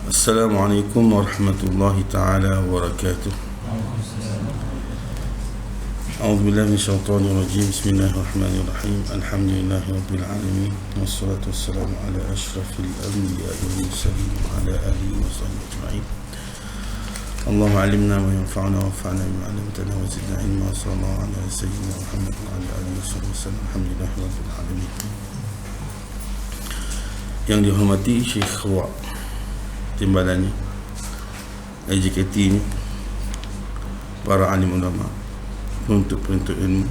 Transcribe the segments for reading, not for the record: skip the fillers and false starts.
Assalamualaikum warahmatullahi ta'ala wabarakatuh. A'udzubillahi minasyaitonir rajim. Bismillahirrahmanirrahim. Alhamdulillahi rabbil alamin. Wassalatu wassalamu ala asyrafil anbiya'i wal mursalin wa ala alihi wa sahbihi ajma'in. Allahumma 'allimna ma yanfa'una wanfa'na bima 'allamtana wa zidna ilma. Sallallahu ala sayyidina Muhammad wa ala alihi wa sahbihi. Alhamdulillahi rabbil alamin. Yang dihormati Syekh Wa timbalannya, AJKT ni, para alim ulama, penuntut ilmu,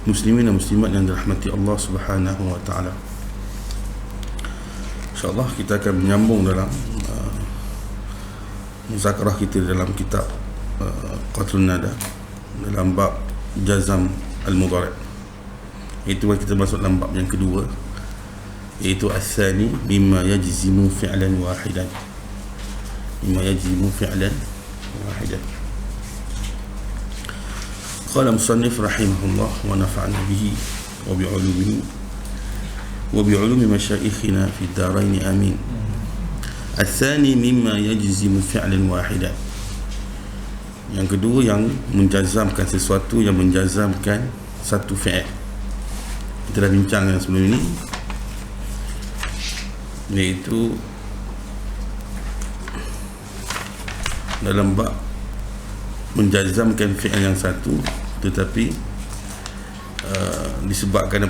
muslimin dan muslimat yang dirahmati Allah Subhanahu wa taala. InsyaAllah kita akan menyambung dalam muzakarah kita dalam kitab Qatlun Nada, dalam bab jazam al-mudhari'. Itu kita masuk dalam bab yang kedua, iaitu al-thani mimma yajzimu fi'lan wahidan. Qala musannif rahimahullah wa nafa'ana bihi wa bi'ulumihi wa bi'ulumi masyayikhina fi ad-darain amin. Al-thani mimma yajzimu fi'lan wahidan. Yang kedua, yang menjazamkan sesuatu, yang menjazamkan satu fi'il. Kita dah bincangkan sebelum ini, iaitu dalam bab menjazamkan fi'il yang satu, tetapi disebabkan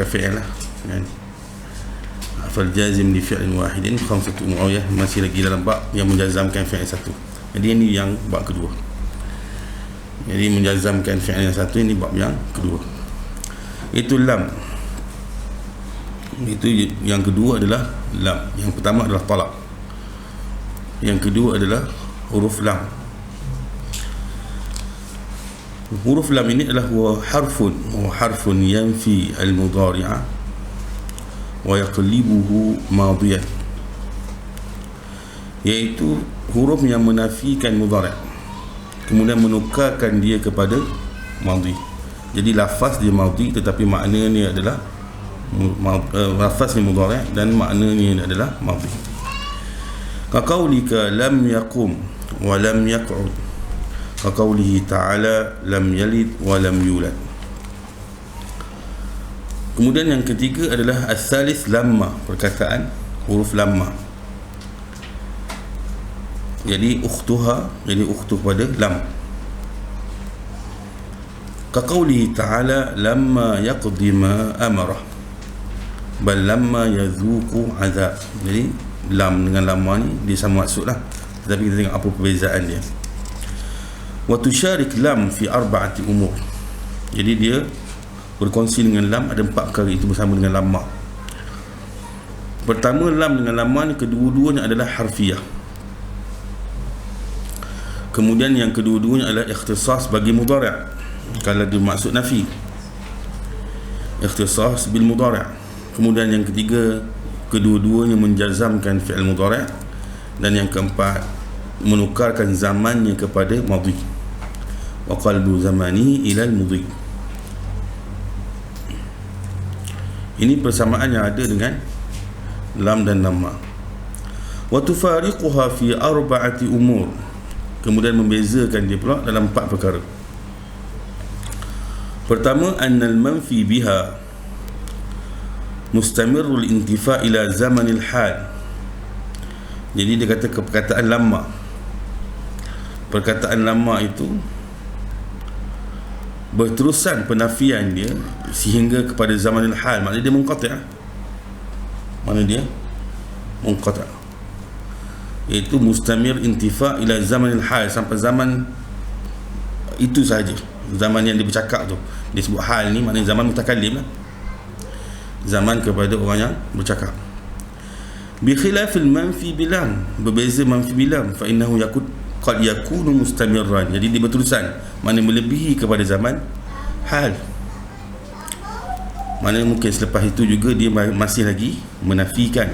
fi'il lah, kan? Fal jazim li fi'lin wahidin khamsatu umur, masih lagi dalam bab yang menjazamkan fi'il satu. Jadi ini yang bab kedua. Jadi menjazamkan fi'il yang satu, ini bab yang kedua. Itu lam. Itu yang kedua adalah lam. Yang pertama adalah talaq. Yang kedua adalah huruf lam. Huruf lam ini adalah harfun yanfi al-mudhari'a wa yaqlibuhu madiyan, iaitu huruf yang menafikan mudhari', kemudian menukarkan dia kepada madhi. Jadi lafaz dia madhi, tetapi maknanya adalah lafaz ni mudhari' dan maknanya adalah madhi. Kaqaulika lam yaqum wa lam yaq'ud, kaqaulihi ta'ala lam yalid wa lam yulad. Kemudian yang ketiga adalah as-salis lamma, perkataan huruf lamma. Jadi ukhtuha, jadi ukhtu pada lam. Kaqaulihi ta'ala lamma yaqdi ma amarah bal lamma yadhuqu azab. Jadi lam dengan lamma ni dia sama maksud lah, tetapi kita tengok apa perbezaan dia. Wa tusyarik lam fi arba'ati umur. Jadi dia berkongsi dengan lam, ada 4 perkara itu bersama dengan lamma. Pertama, lam dengan lamma ni kedua-duanya adalah harfiah. Kemudian yang kedua-duanya adalah ikhtisas bagi mudhari', kalau dia maksud nafi, ikhtisas bil mudhari'. Kemudian yang ketiga, kedua-duanya menjazamkan fi'il mudhari'. Dan yang keempat, menukarkan zamannya kepada madhi. Wa qalbu zamani ila al-mudhi. Ini persamaan yang ada dengan lam dan lamma. Wa tufariquha fi arba'ati umur. Kemudian membezakan dia pula dalam 4 perkara. Pertama, annal manfi biha mustamirul intifa ila zamanil hal. Jadi dia kata perkataan lamma, perkataan lamma itu berterusan penafian dia sehingga kepada zamanil hal. Maknanya dia munqati', iaitu mustamir intifa ila zamanil hal, sampai zaman itu sahaja, zaman yang dia bercakap tu. Dia sebut hal ni maknanya zaman mutakallim lah, zaman kepada orang yang bercakap. Bi khilafil manfi bilam, berbeza manfi bilam, fa innahu qad yakunu mustamirran. Jadi dia berterusan, maknanya melebihi kepada zaman hal, maknanya mungkin selepas itu juga dia masih lagi menafikan.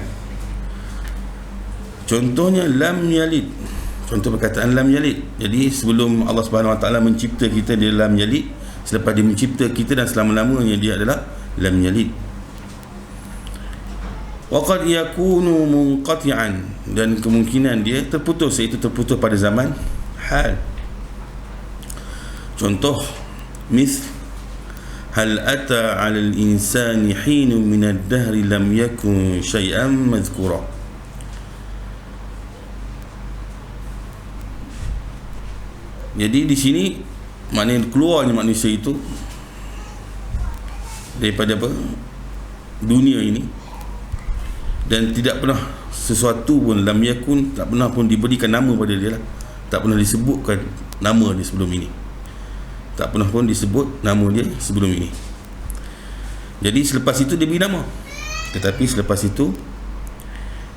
Contohnya lam yalid, contoh perkataan lam yalid. Jadi sebelum Allah Subhanahu Wa Taala mencipta kita, dia lam yalid. Selepas dia mencipta kita dan selama-lamanya dia adalah lam yalid. wa qad yakunu munqati'an, dan kemungkinan dia terputus, iaitu terputus pada zaman hal. Contoh, hal ata 'ala al-insani hinun min ad-dahr lam yakun syai'an madhkura. Jadi di sini maknanya keluarnya manusia itu daripada apa? Dunia ini, dan tidak pernah sesuatu pun lam yakun, tak pernah pun diberikan nama pada dia lah. Tak pernah disebutkan nama dia sebelum ini. Tak pernah pun disebut nama dia sebelum ini. Jadi selepas itu dia beri nama, tetapi selepas itu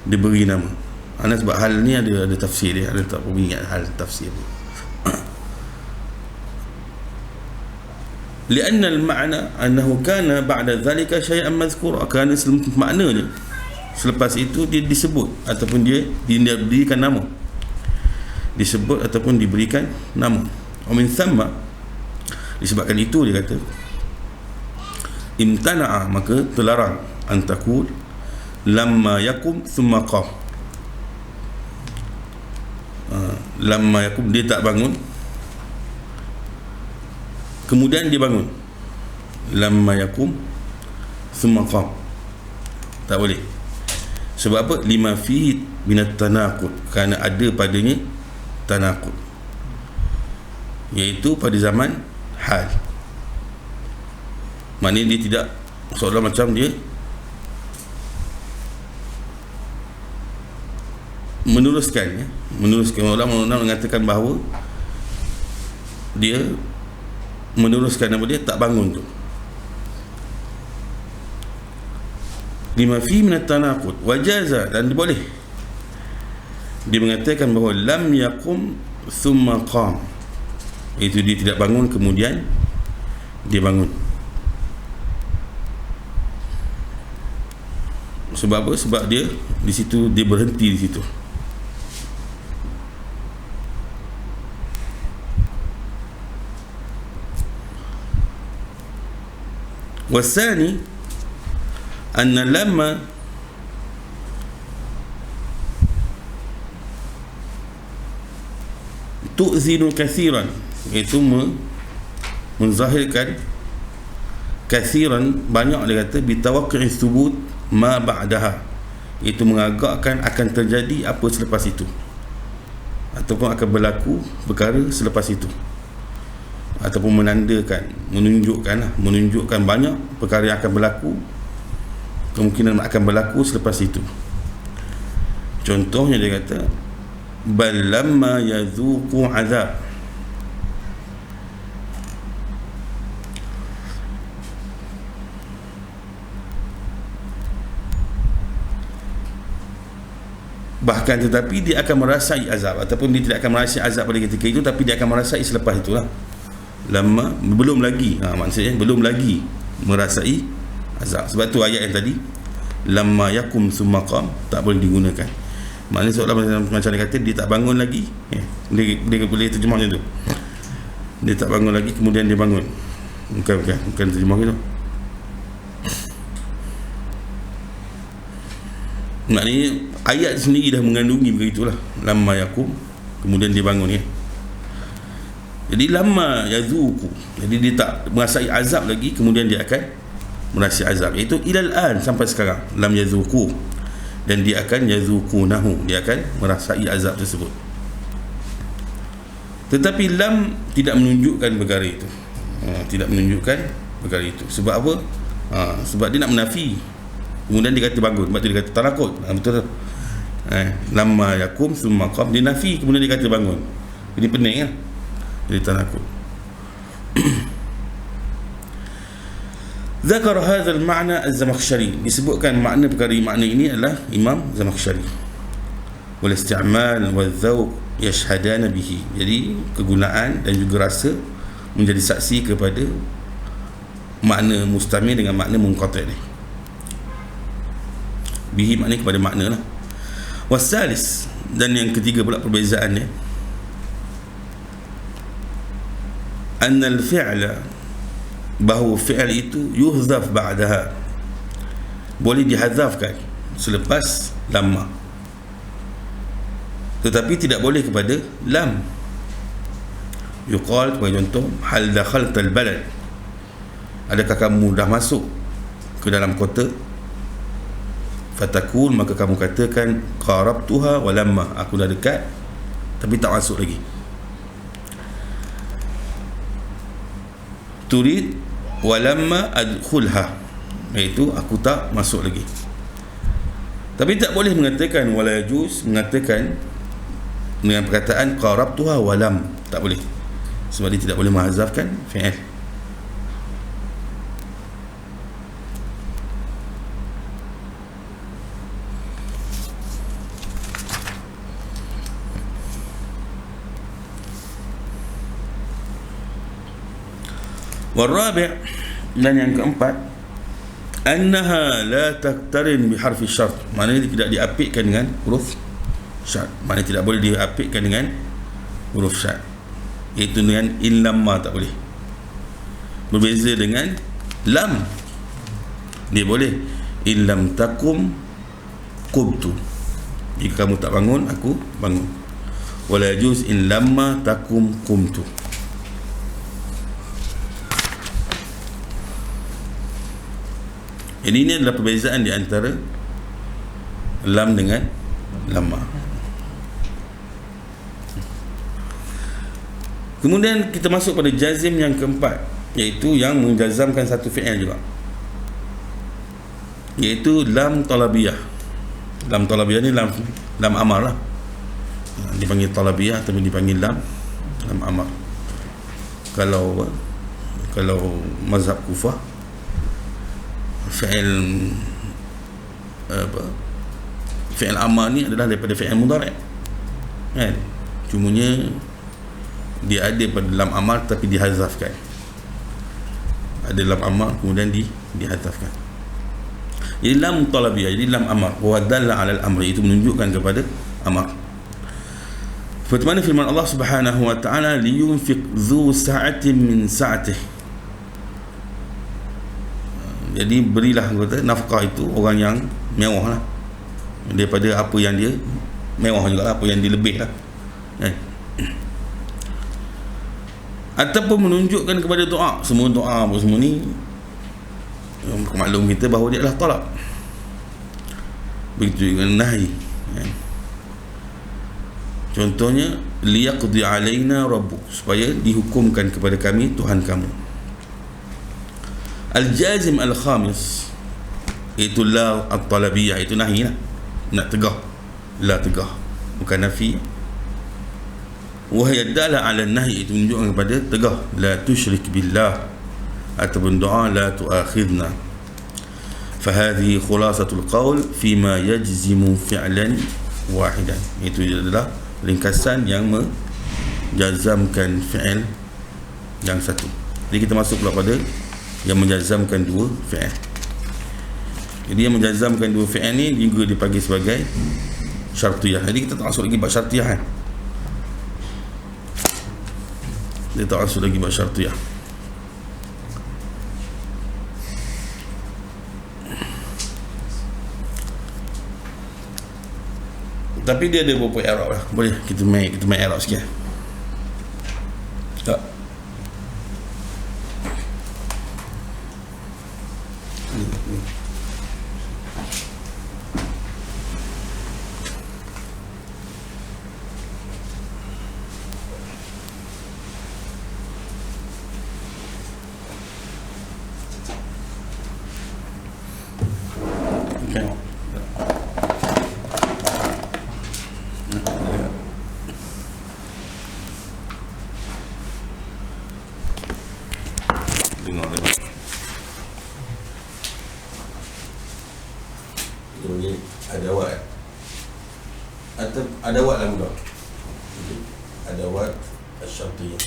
dia beri nama. Sebab hal ni ada tafsir dia, ada tak ingat hal tafsir dia. Lianna al-ma'na annahu kana ba'da dhalika syai'an madhkura, kerana maknanya selepas itu dia disebut ataupun dia diberikan nama, disebut ataupun diberikan nama. Wa min thamma, disebabkan itu dia kata imtana'a, maka terlarang antakul lamma yakum thumma qam. Lamma yakum, dia tak bangun kemudian dia bangun. Lamma yakum thumma qam, tak boleh. Sebab apa? Lima fi minat tanaqud, kerana ada padanya tanaqud, iaitu pada zaman hal. Maknanya dia tidak seolah macam dia meneruskan, orang mengatakan bahawa dia meneruskan nama dia tak bangun tu. Lima fi minat tanaqud wajaza, dan dia boleh dia mengatakan bahawa lam yakum thumma qam, itu dia tidak bangun kemudian dia bangun. Sebab apa? Sebab dia di situ, dia berhenti di situ. Wasani anna lamma tu'zinu kathiran, iaitu menzahirkan kathiran, banyak, dia kata bitawaqqi'i thubut ma ba'daha, iaitu mengagakkan akan terjadi apa selepas itu, ataupun akan berlaku perkara selepas itu, ataupun menandakan, menunjukkan banyak perkara yang akan berlaku, kemungkinan akan berlaku selepas itu. Contohnya dia kata bal lamma yadhuqu azab, bahkan tetapi dia akan merasai azab, ataupun dia tidak akan merasai azab pada ketika itu, tapi dia akan merasai selepas itulah. Lama, belum lagi, maksudnya belum lagi merasai azab. Sebab tu ayat yang tadi lamma yakum thumma qam tak boleh digunakan. Maknanya seolah macam dia kata dia tak bangun lagi, dia boleh terjemah macam tu, dia tak bangun lagi kemudian dia bangun. Bukan terjemah gitu. Maknanya ayat sendiri dah mengandungi begitulah, lamma yakum kemudian dia bangun, ya. Jadi lama yazuku, jadi dia tak merasai azab lagi kemudian dia akan merasai azab, iaitu ilal an, sampai sekarang lam yazuku, dan dia akan yazukunahu, dia akan merasai azab tersebut. Tetapi lam tidak menunjukkan perkara itu, tidak menunjukkan perkara itu. Sebab apa? Sebab dia nak menafi, kemudian dia kata bangun, sebab tu dia kata tanaqud. Betul. Lamma yakum thumma qam, dia nafi kemudian dia kata bangun. Ini pening kan? Jadi tanaqud. Zakar hadzal ma'na az-Zamakhsyari, disebutkan makna perkara ini adalah Imam Zamakhsyari. Wal isti'mal wal dzauq yashhadana bihi, jadi kegunaan dan juga rasa menjadi saksi kepada makna mustamil dengan makna munqati' ni. Bihi maknanya kepada makna lah. Wasalis, dan yang ketiga pula perbezaannya, annal fi'la, bahawa fi'al itu yuhzaf ba'daha, boleh dihazafkan selepas lamma, tetapi tidak boleh kepada lam. Yuqal, sebagai contoh, hal dakhaltal balad, adakah kamu dah masuk ke dalam kota? Fatakul, maka kamu katakan qarabtuha wa lamma, aku dah dekat tapi tak masuk lagi. Turid wa lamma adkhulha, iaitu aku tak masuk lagi. Tapi tak boleh mengatakan wala yajuz, mengatakan dengan perkataan qarabtuha wa lam, tak boleh, sebab dia tidak boleh menghazafkan fi'il. Warabi', dan yang keempat, annaha la taqtarin bi harfi syart, maknanya tidak diapitkan dengan huruf syarat, maknanya tidak boleh diapitkan dengan huruf syarat, iaitu dengan in lamma, tak boleh. Berbeza dengan lam, dia boleh in lam takum qumtu, jika kamu tak bangun aku bangun. Wala yajuz in lamma takum qumtu. Jadi ini adalah perbezaan di antara lam dengan lamma. Kemudian kita masuk pada jazim yang keempat, iaitu yang menjazamkan satu fi'il juga, iaitu lam talabiyah. Lam talabiyah ni lam amar lah, dipanggil talabiyah atau dipanggil lam amar. Kalau mazhab Kufah, fi'il amar ni adalah daripada fi'il mudhari', kan? Cumanya dia ada pada lam amar tapi dihazafkan. Ada lam amar kemudian dihazafkan. Jadi lam talabiyah, jadi lam amar, wa dalla 'ala al-amri, itu menunjukkan kepada amar. Seperti mana firman Allah Subhanahu wa ta'ala, liyunfiq dzu sa'atin min sa'atihi, jadi berilah kata nafkah itu orang yang mewah lah, daripada apa yang dia mewah juga lah, apa yang dia lebih lah, ataupun menunjukkan kepada doa. Semua doa apa semua ni maklum kita bahawa dia adalah talab. Begitu juga nahi, contohnya liyaqdi alaina rabbuk, supaya dihukumkan kepada kami Tuhan kamu. Al-jazim al-khamis, itu la at-talabiyah, itu nahi lah, nak tegah, la tegah, bukan nafi. Wahai dala ala nahi, itu menunjukkan kepada tegah, la tusyrik billah, ataupun doa la tuakhidna. Fahadhi khulasatul qawl fima yajzimu fi'lan wahidan, itu adalah ringkasan yang menjazamkan fi'il yang satu. Jadi kita masuk pula pada yang menjazamkan dua fi'il. Jadi yang menjazamkan dua fi'il ni juga dipanggil sebagai syartiyah. Jadi kita tak masuk lagi bab syartiyah, kan? Dia tak masuk lagi bab syartiyah. Tapi dia ada beberapa i'rab lah. Boleh kita main i'rab sikit. Tak. Tengok. Ini adawat atau adawat lah mudah. Adawat asy-syartiyah.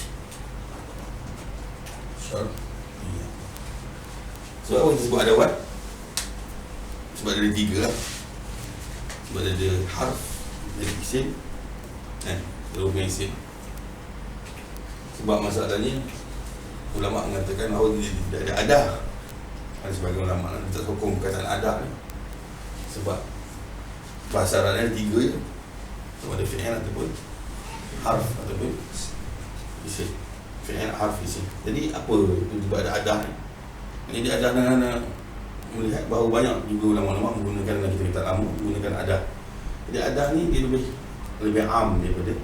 Syartiyah. Sebab apa kita sebut adawat? Sebab ada tiga lah. Sebab ada harf, ada isim, huruf isim. Sebab masalahnya ulama mengatakan bahawa dia tidak ada adah. Ada sebagian ulama tak sokong perkataan adah ni, sebab bahasa Arab ada 3 je, sama ada fi'il ataupun harf ataupun isim. Fi'il, harf, isim. Jadi apa tiba ada adah ni? Jadi adah dengan melihat bahawa banyak juga ulama-ulama menggunakan, kita kata lama menggunakan adah. Jadi adah ni dia lebih am daripada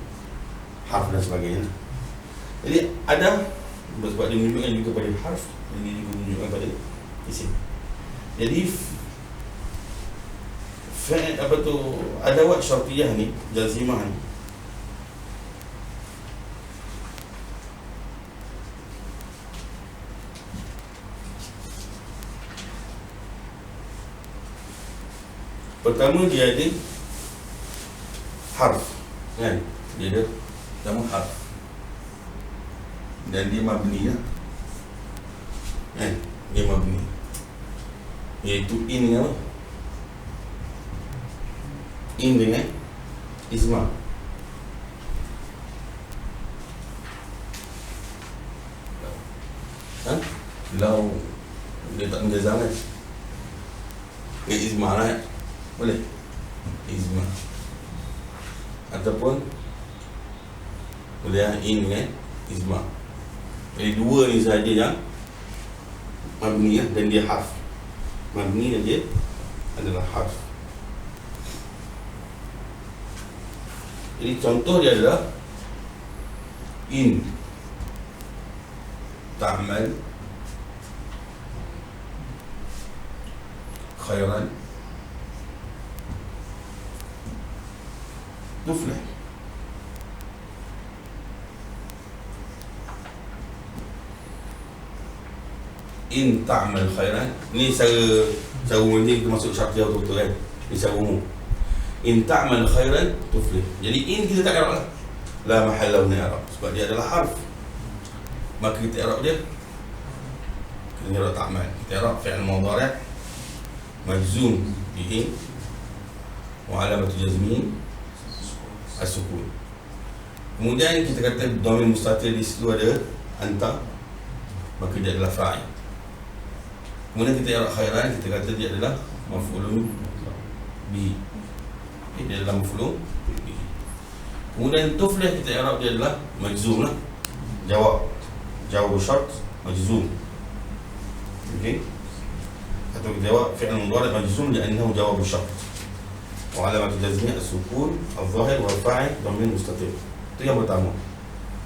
harf dan sebagainya. Jadi adah sebab dia menunjukkan juga pada harf, dan dia juga menunjukkan pada isim. Jadi fi'il adawat syartiyah ni, jazimah ni, pertama dia ada harf, kan? Dia ada pertama harf dan dia mabni lah, kan? Dia mabni, iaitu in dengan apa? In dengan isma. Lau dia tak menjazam kan? Isma lah, boleh isma, ataupun boleh in dengan isma. Jadi 2 ni sahaja yang mabni dan dia harf. Mabni dan dia adalah harf. Jadi contoh dia adalah in ta'mal khairan tuflih. In ta'mal khairan, ni cara umum ni kita masuk syartiyah betul-betul kan, ni secara umum. In ta'mal khairan tuflih. Jadi in kita tak i'rab lah, la mahalla min i'rab, sebab dia adalah harf. Maka kita i'rab dia, kita i'rab ta'mal, kita i'rab fi'il mudhari' majzum bihi wa alamatu jazmihi as-sukun. Kemudian kita kata dhamir mustatir di situ ada anta, maka dia adalah fa'il. Kemudian kita i'rab khairan, kita kata dia adalah maf'ulun bihi, dia adalah maf'ulun bihi. Kemudian tuflih kita i'rab dia adalah majzum lah, jawab syart majzum, okey, atau kita jawab fi'il mudhari' majzum li'annahu jawab syart wa alamat jazmih as-sukun al-zahir wal fa'il dhamir mustatir. Itu yang pertama.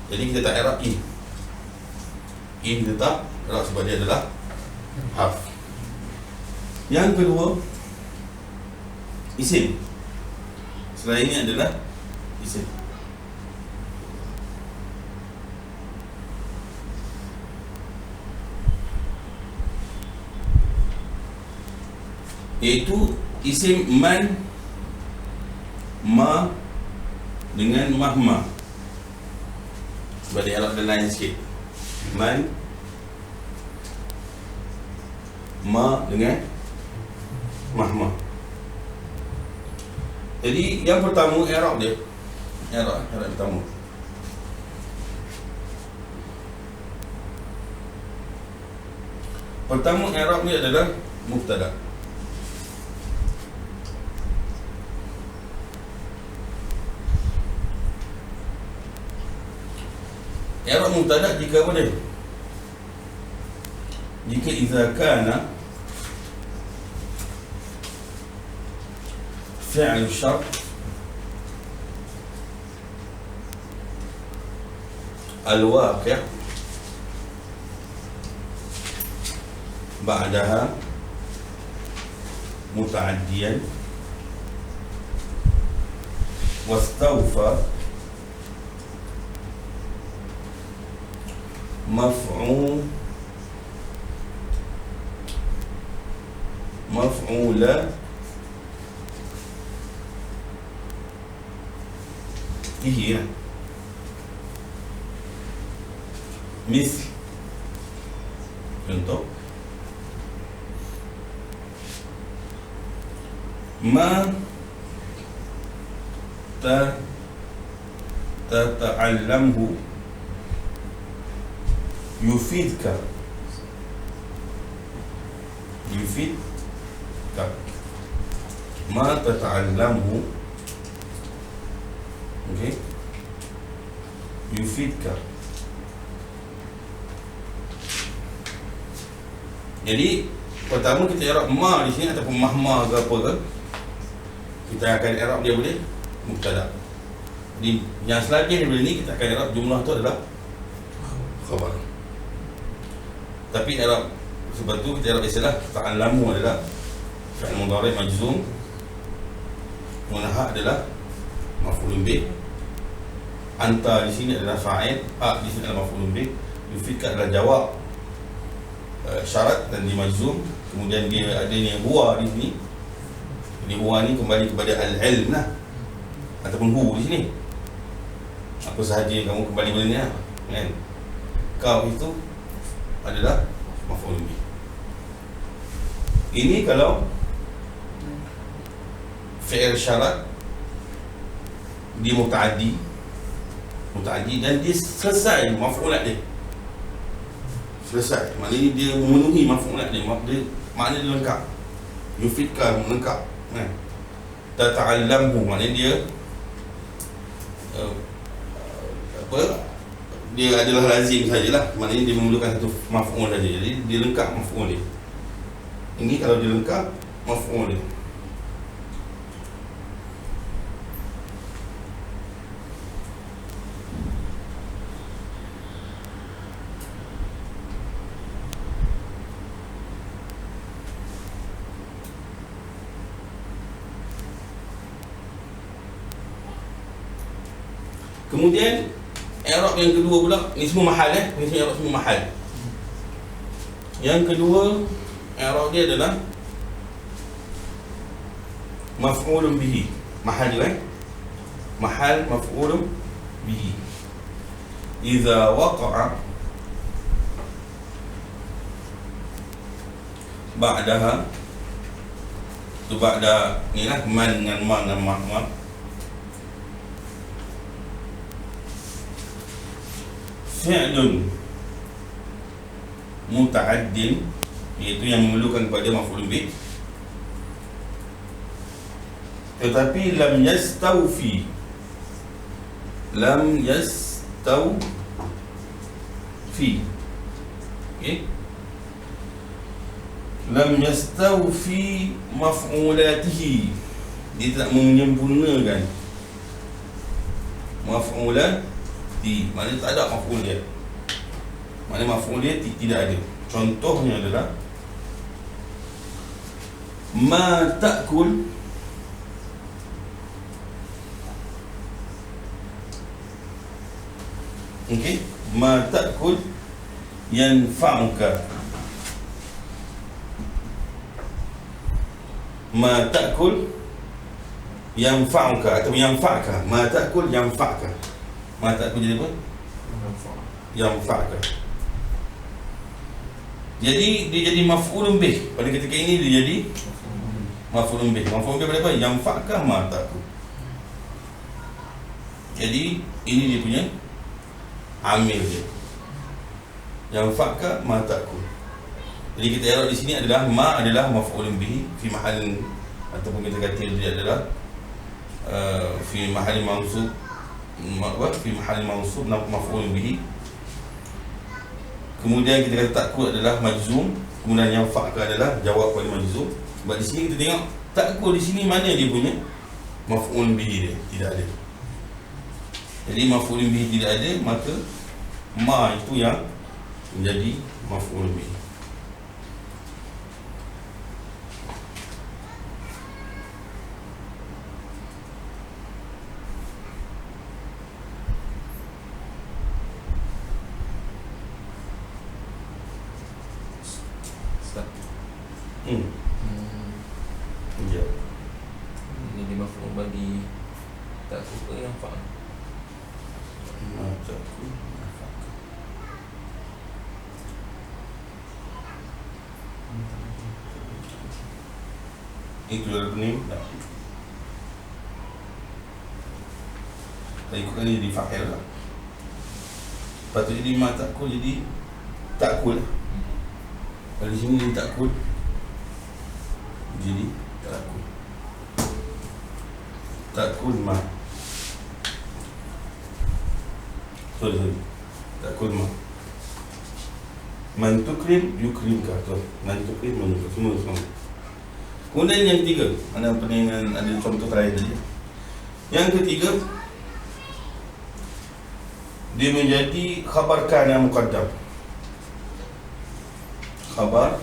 Jadi kita tak i'rab in kita tak i'rab sebab dia adalah harf. Yang kedua, isim. Selain ini adalah isim. Iaitu isim man, ma dengan mahma. Sebab dia Arab dan lain sikit. Man, ma dengan mahma. Jadi yang pertama i'rab dia, i'rab pertama. Pertama i'rab ni adalah mubtada. I'rab mubtada jika apa dia? Jika idza kana fi'l syart al-waqi' ba'daha muta'addiyan wastawfa maf'ula bihi. Misal contoh, ma tata'allamhu yufidka. ma tata'allamhu, okey, yufidka. Jadi pertama kita i'rab ma di sini ataupun mahma ke apa ke, kita akan i'rab dia boleh mubtada. Jadi yang selanjutnya daripada ni kita akan i'rab jumlah tu adalah khabar. Tapi i'rab sebab tu kita i'rab istilah ta'allamu adalah fi'il mudhari' majzum, munahha adalah maf'ulun bih, anta di sini adalah fa'il, di sini adalah maf'ulun bih, yufidka adalah jawab syarat dan dimajzum. Kemudian dia adanya huwa di sini. Jadi huwa ni kembali kepada al-ilm lah, ataupun hu di sini. Apa sahaja kamu kembali pada ni lah, kan? Kau itu adalah maf'ul bih. Ini kalau fi'il syarat dia muta'addi dan dia selesai maf'ulat dia. Selesai, maknanya dia memenuhi maf'ulat dia, maknanya dia lengkap. Yufidka lengkap, kan? Tata'allamhu maknanya dia dia adalah lazim sajalah, maknanya dia memerlukan satu maf'ul saja. Jadi dia lengkap maf'ul dia. Ini kalau dia lengkap maf'ul dia. Kemudian i'rab yang kedua pula, ni semua mahal ni semua i'rab semua mahal. Yang kedua i'rab dia adalah maf'ulun bihi. Mahal dia mahal maf'ulun bihi. Idza waqa'a ba'daha, tu ba'da ni lah, man dengan ma dengan ma. Fi'lun muta'addin, iaitu yang memerlukan kepada maf'ul bih, tetapi lam yastawfi, okey, lam yastawfi maf'ulatihi, dia tidak menyempurnakan maf'ulat, maknanya tak ada maf'ul dia, maknanya maf'ul dia tidak ada. Contohnya adalah ma ta'kul, okey, ma ta'kul yanfa'uka, ma ta'kul yanfa'uka atau yanfa'ka, ma ta'kul yanfa'ka. Ma ta'kul jadi apa? Yanfa'ka. Jadi dia jadi maf'ulun bih. Pada ketika ini dia jadi maf'ulun bih. Maf'ulun bih pada apa? Yanfa'ka ma ta'kul. Jadi ini dia punya amil dia. Yanfa'ka ma ta'kul. Jadi kita i'rab di sini adalah ma adalah maf'ulun bih fi mahal, ataupun kita kata dia adalah fi mahal mansub, fi mahal mansub maf'ul bihi. Kemudian kita kata ta'kul adalah majzum, kemudian yang fa'ka adalah jawab pada majzum. Sebab di sini kita tengok ta'kul di sini mana dia punya maf'ul bihi dia? Tidak ada. Jadi maf'ul bihi tidak ada, maka ma itu yang menjadi maf'ul bihi. Ya. Ini maf'ul bagi ta'kul ke yang fa'? Ta'kul. Itu adalah ni. Kita ikutkan dia di fa'il lah. Patut jadi ma ta'kul, jadi ta'kul. Kalau di sini dia ta'kul, jadi ta'kul. Takul ma. Sorry. Takul ma. Man tukrim yukrimka. Man tukrim semua. Kemudian yang ketiga, ada pertanyaan, ada contoh terakhir tadi. Yang ketiga, dia menjadi khabar kana muqaddam. Khabar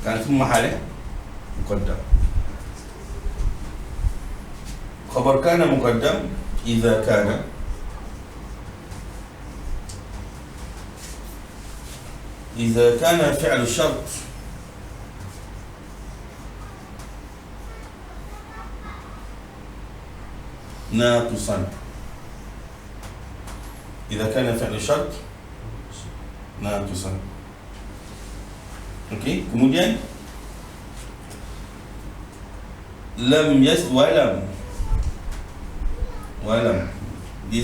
kan semua hal muqaddam. Khabar kana muqaddam idza kana fi'l syart ناقصا. إذا كان فعل شرط ناقصا. Okey, kemudian walam dia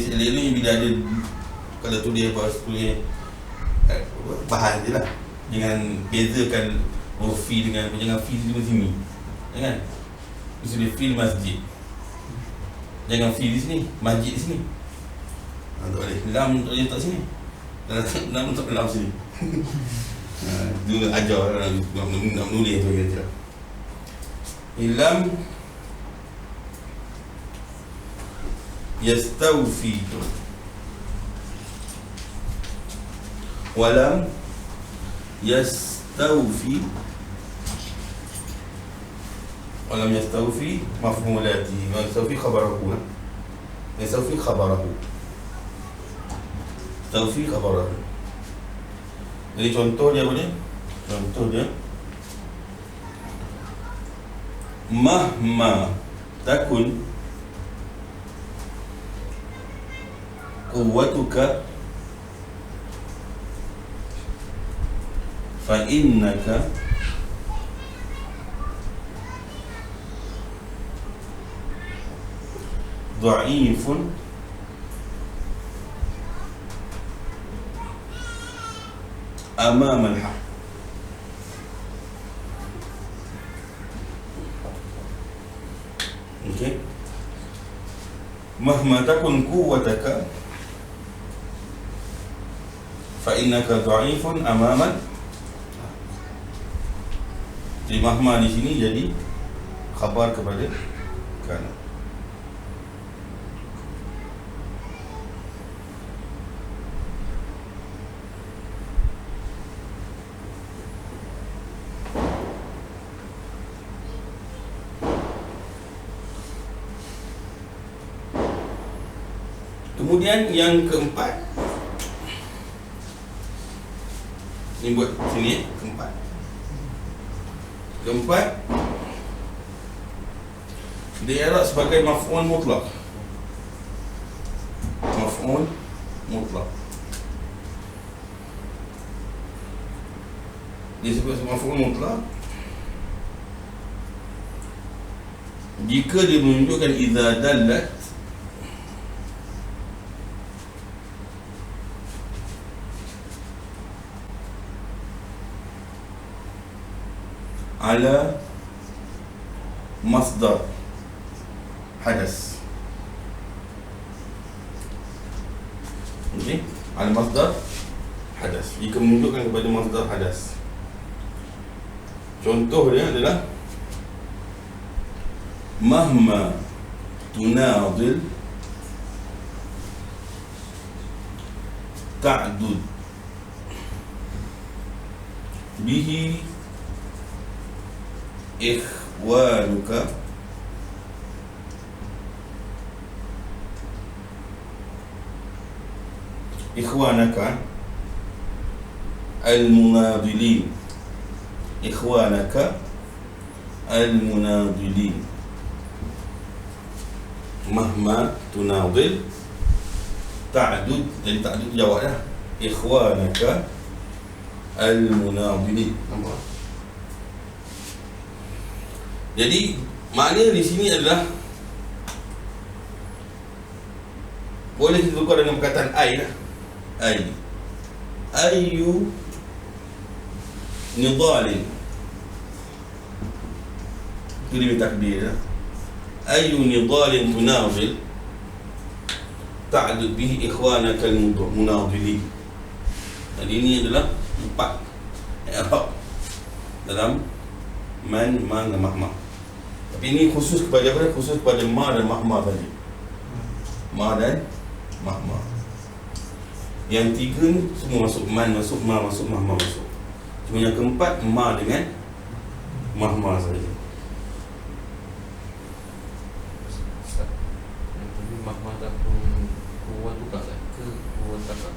selalu bila ada, kalau tulis bahan je lah, jangan bezakan fi dengan jangan fi di sini, jangan mesti fi masjid, jangan fi di sini, masjid di sini. Tak boleh. Lam tak letak sini. Lam tak lam sini. Dulu ajar nak menulis tu kata. Lam yastawfi. Walam yastawfi. Walam yastawfi maf'ulati. Yastawfi khabarahu. Yastawfi khabarahu. Tawfi khabarahu. Jadi contoh dia apa ni? Contoh dia mahma takun quwwatuka fa innaka dha'ifun أمام الحق. Okay. مهما تكن قوتك فإنك ضعيف أمام. Jadi mahma di sini jadi khabar kepada kana. Kemudian yang keempat, ini buat sini keempat diarah sebagai maf'ul mutlaq. Maf'ul mutlaq disebut maf'ul mutlaq jika dia menunjukkan idza dallat ala masdar hadas. Okey, ala masdar hadas. Jika menunjukkan kepada masdar hadas. Contoh dia adalah mahma tunadil ta'dud bihi ikhwanuka ikhwanaka al-munadilin. Ikhwanaka al-munadilin. Mahma tunadil ta'dud, jadi ta'dud jawab dah. Ikhwanaka al-munadilin. Nampak? Jadi makna di sini adalah boleh kita tukar dengan perkataan ai lah. Ayu nidalin. Itu dia takdir lah. ayu nidalin tunadil ta'dud bihi ikhwanaka al-munadili. Jadi ini adalah 4 i'rab dalam man, ma dan mahma. Tapi ini khusus kepada apa? Khusus kepada ma dan mahma tadi. Ma dan mahma. Yang 3 ni semua masuk, man masuk, ma masuk, mahma masuk. Cuma yang keempat ma dengan mahma saja. Tapi mahma tak pun kuat tu tak ke kuat tak.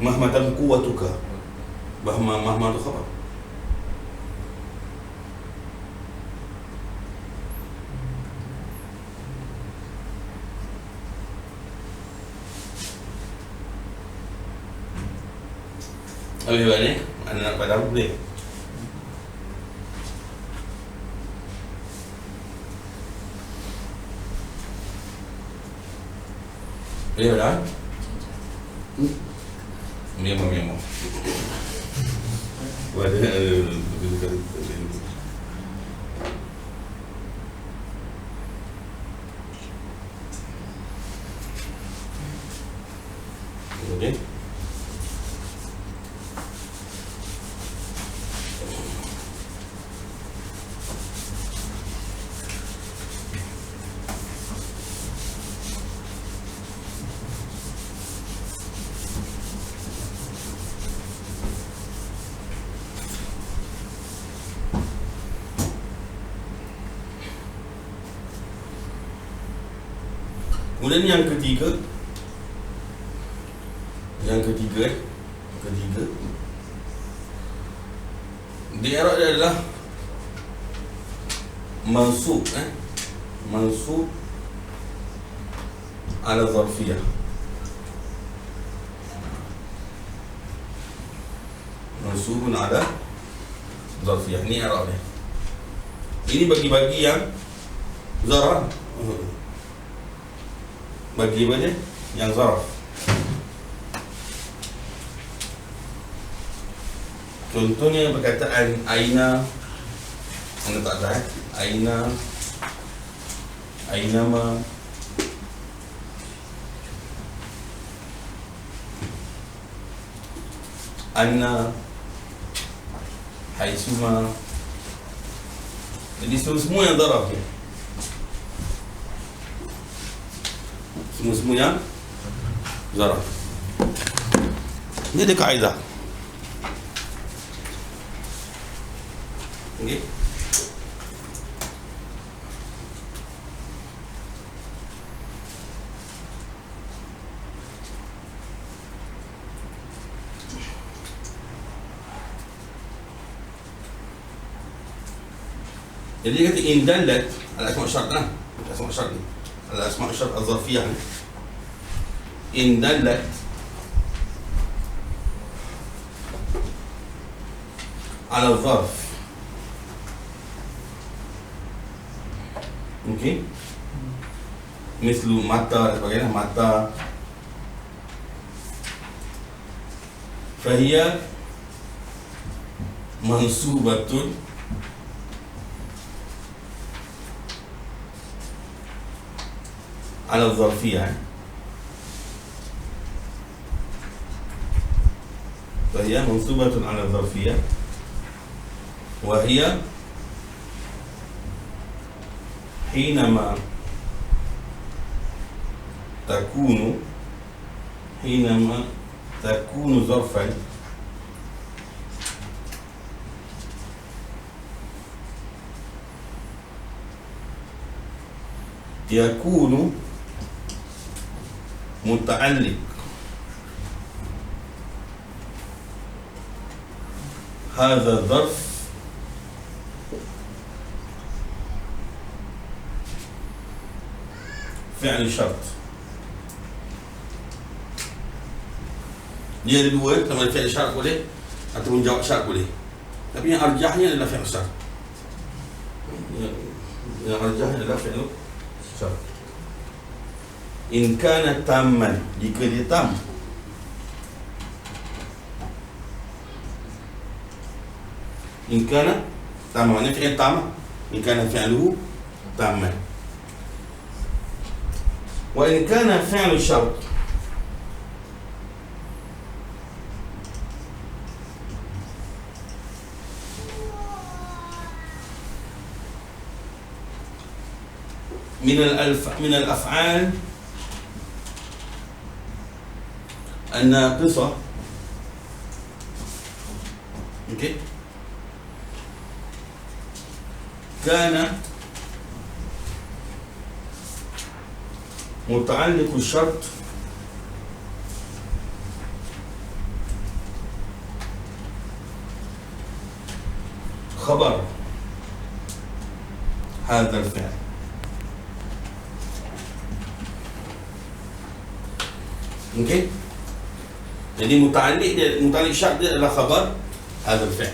Mahma tan quwwatuka. Mahma tu khabar. Habis balik, anda nak pada apa boleh? Boleh tak? Memang. Ada okey. Kemudian yang ketiga, di i'rab dia adalah mansub ala zarfiyah. Mansubun ala zarfiyah. Ini i'rab dia. Ini bagi-bagi yang zarf. Bagi mana yang zarf. Contohnya perkataan aina, anda tak ada ainama, anna, haitsuma. Jadi semua yang zarf ni. Semua yang zarf. Ini ada kaedah. Okey. Jadi dia kata in dallat al-asma' syart lah. Asma' syart ni. Al-asma' syart al-zarfiyah ni. In dallat ala zarf. Okey. Mislu mata dan sebagainya, mata. Fahiya mansubatun ala zarfiyah. Fahiya mansubatun ala zarfiyah wa hiya حينما تكون ظرفا يكون متعلق هذا الظرف فعل شرط. Dia ada dua, sama ada fi'il syarat boleh ataupun jawab syarat boleh. Tapi yang arjahnya adalah fi'il syarat. Yang arjahnya adalah fi'il syarat. In kana tamman, jika dia tam. In kana tam, maknanya fi'il tam. In kana fi'luhu tamat. Wa in kana fi'lu syart من الأفعال الناقصة okay. كان متعلق الشرط خبر هذا الفعل. Okey. Jadi muta'alliq syarat dia adalah khabar hadzal fi'l.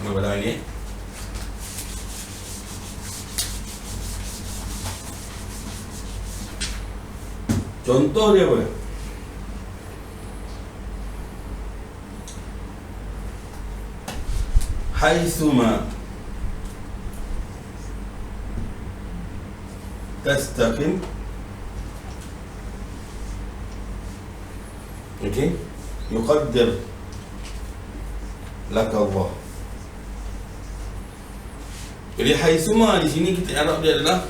Apa benda ni? Contoh dia apa? Haitsuma tastaqim. Okey, yuqaddir laka Allah. Jadi haitsuma di sini kita Arab dia adalah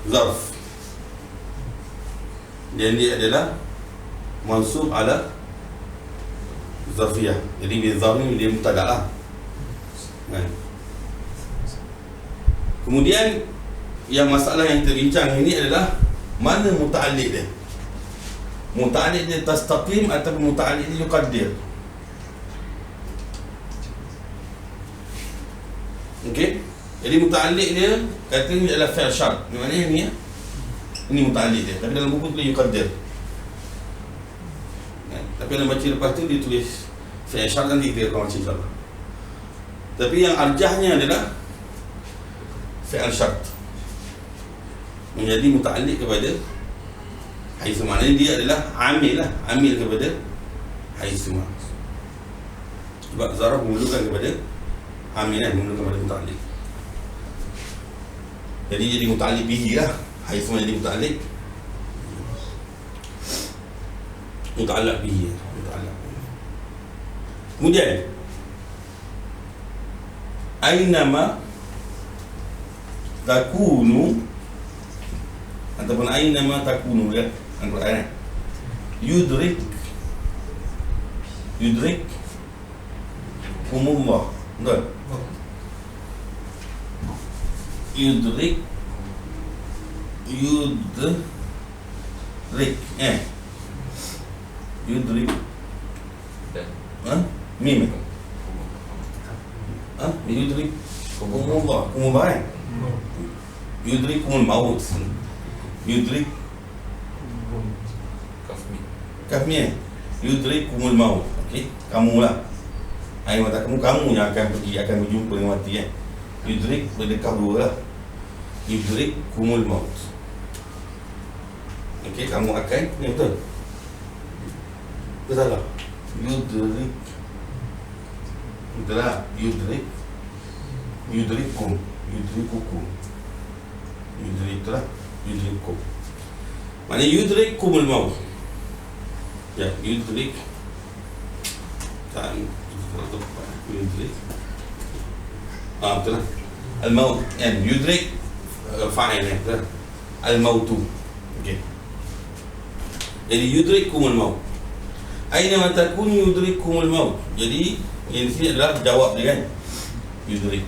zarf. Dan dia adalah mansub ala zarfiyah. Jadi bila zarf ni dia mubtada lah. Kan? Kemudian yang masalah yang kita bincang ini adalah mana muta'alliq dia. Muta'alliq dia tastaqim ataupun muta'alliq dia yuqaddir. Okey. Jadi muta'alliq dia kata ni adalah fi'l syart. Maknanya ni ya. Ini muta'alliq dia. Tapi dalam buku tulis yuqaddir. Tapi nak baca lepas tu dia tulis fi'l syart, nanti kita akan baca insya-Allah. Tapi yang arjahnya adalah fi'l syart menjadi muta'alliq kepada haitsuma. Maknanya dia adalah amil lah, amil kepada haitsuma. Sebab zarf memerlukan kepada amil kan, memerlukan kepada muta'alliq. Jadi muta'alliq bihi lah. Haitsuma jadi muta'alliq. Muta'allaq bihi. Muta'allaq. Kemudian ainama takunu ataupun ainama takunu ya, Al-Quran. Yudrik umullah. Betul? Yudrik Yudrik mim yudrik umullah, umullah kan? Yudrik umul maut, yudrik kafmi yudrik umul maut. Okey, kamu lah, air mata kamu yang akan pergi, akan berjumpa dengan mati kan. Yudrik berdekah dua lah. Yudrik kumul maut. Okey, kamu akan, ni betul ke salah? Yudrik, betul lah. Yudrikum, yudrikukum, yudrik tu lah, yudrikum. Maknanya yudrik kumul maut. Ya, yudrik yudrik betul lah. Al-maut kan, yudrik fa'il kan, al-mautu. Okey. Jadi yudrikumul maut. Aina ma takunu yudrikumul maut. Jadi yang di sini adalah jawab dia kan. Yudrik.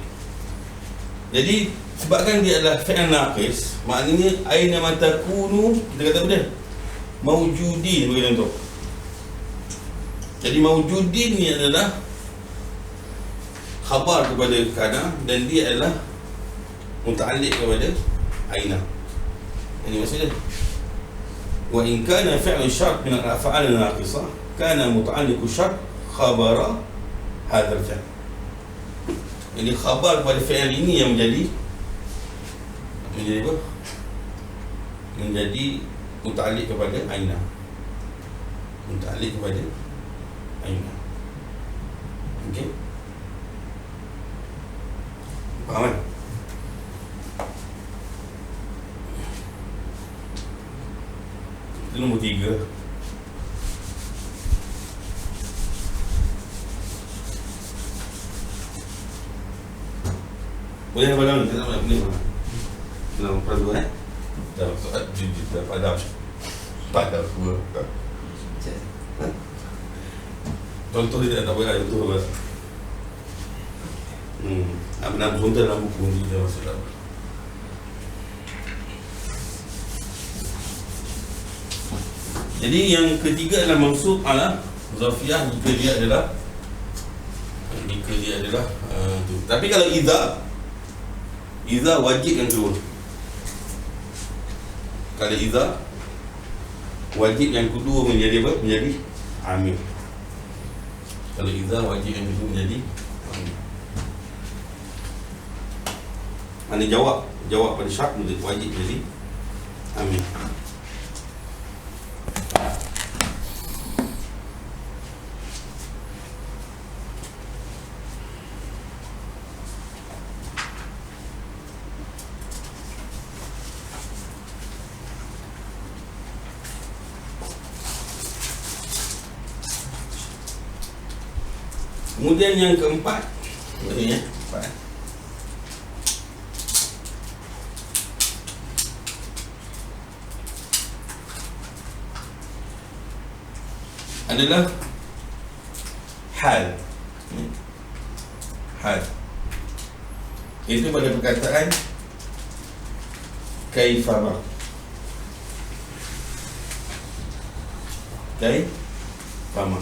Jadi sebabkan dia adalah fi'il naqis, maknanya aina ma takunu, kita kata apa dia? Maujudin bagi contoh. Jadi maujudin ni adalah khabar kepada kana dan dia adalah muta'alliq kepada aina. Ini maksudnya. Wa in kana fi'lu syart min al-af'al an-naqisah kana muta'alliqu syart khabara hadzal fi'l. Jadi khabar pada fi'il ini yang menjadi apa? Menjadi muta'alliq kepada aina. Muta'alliq kepada aina. Okey. Faham kan? Itu nombor 3. Boleh balang kita nak boleh balang. Dalam perlu dalam soal jujur pada gua. Contoh dia tak boleh itu apa? Nak contoh dalam buku ni dia masuk dalam. Jadi yang ketiga adalah mansub ala zafiyah jika dia adalah tu. Tapi kalau idza wajib yang kedua. Kalau idza wajib yang kedua menjadi apa? Menjadi amil. Kalau idza wajib yang kedua menjadi amil. Mana jawab pada syarat wajib jadi amil. Kemudian yang keempat, ini ya, adalah hal. Itu pada perkataan kaifama. Kaifama.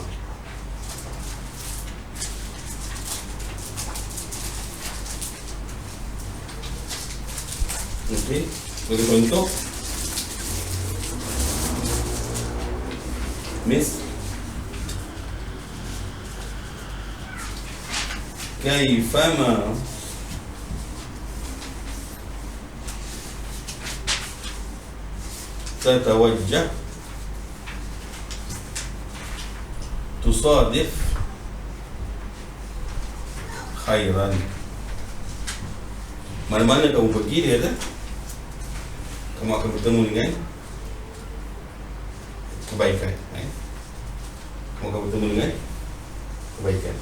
Okey, bagi contoh kaifama tatawajjah tusadif khairan. Mana-mana kamu pergi, dia kata kamu akan bertemu dengan kebaikan. Kamu akan bertemu dengan kebaikan.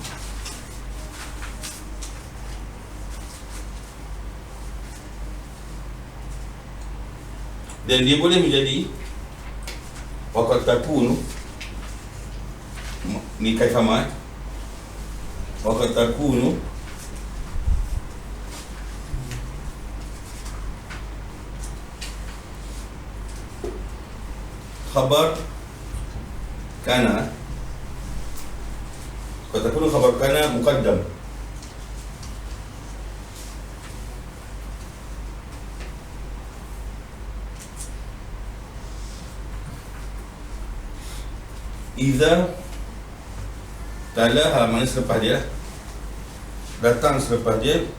Dan dia boleh menjadi waqad takunu ni kaifama, waqad takunu khabar kana, qad takunu khabar kana muqaddam. Idza talaha, mana selepas dia, datang selepas dia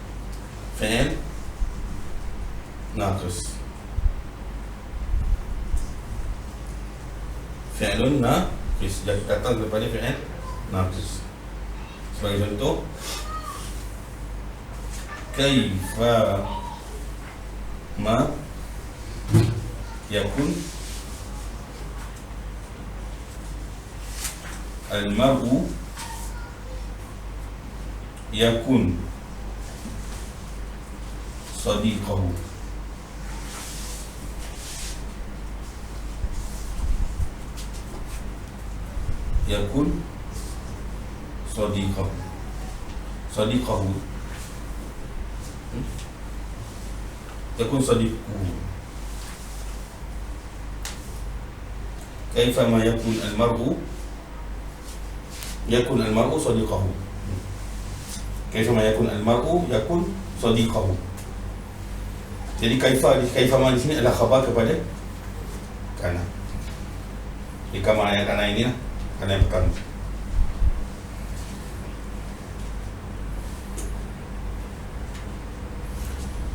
fi'il naqis. Fi'lun naqis, datang selepas dia fi'il naqis. Sebagai contoh, kaifa ma yakun al-mar'u yakun sadiqahu. Yakun sadiqahu. Sadiqahu yakun sadiquhu. Kaifa ma yakun al-mar'u yakun al-mar'u sadiqahu. Kaifa ma yakun al-mar'u yakun sadiqahu. Jadi kaifa ma di sini adalah khabar kepada kana. Di kama ayat kana ini lah, kana yang pertama.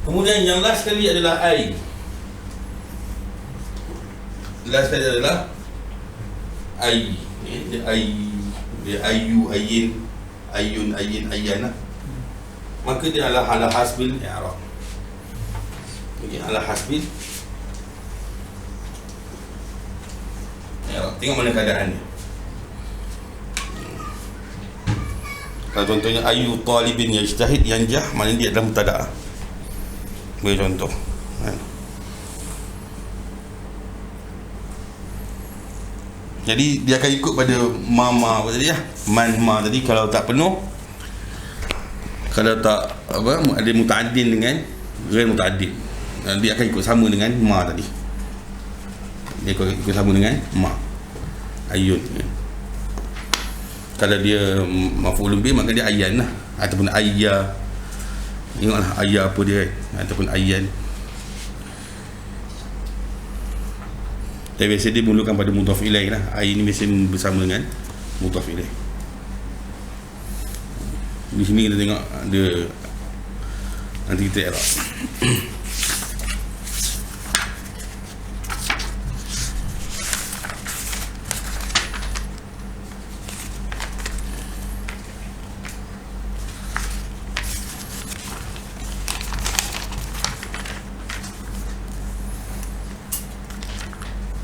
Kemudian yang last sekali adalah ai. Last sekali adalah ai. Dia ayu, ayin, ayun, ayin, ayana. Maka dia adalah ala hasbil i'rab. Okey, ala hasbil Tengok mana keadaannya. Kalau contohnya ayu talibin yajtahid yanjah, maknanya dia adalah mubtada'. Bagi contoh. Jadi dia akan ikut pada mama tadi ya. Man ma tadi kalau tak penuh, kalau tak apa, ada muta'addin dengan ghair muta'addin, dia akan ikut sama dengan ma tadi. Dia ikut sama dengan ma. Ayun ya. Kalau dia maf'ulun bih, maka dia ayyan lah, ataupun ayya. Tengoklah ayya apa dia kan, ataupun ayyan. Tapi biasa dia mulakan pada mudhaf ilaih lah. Ay ni biasa bersama dengan mudhaf ilaih. Di sini kita tengok ada, nanti kita i'rab.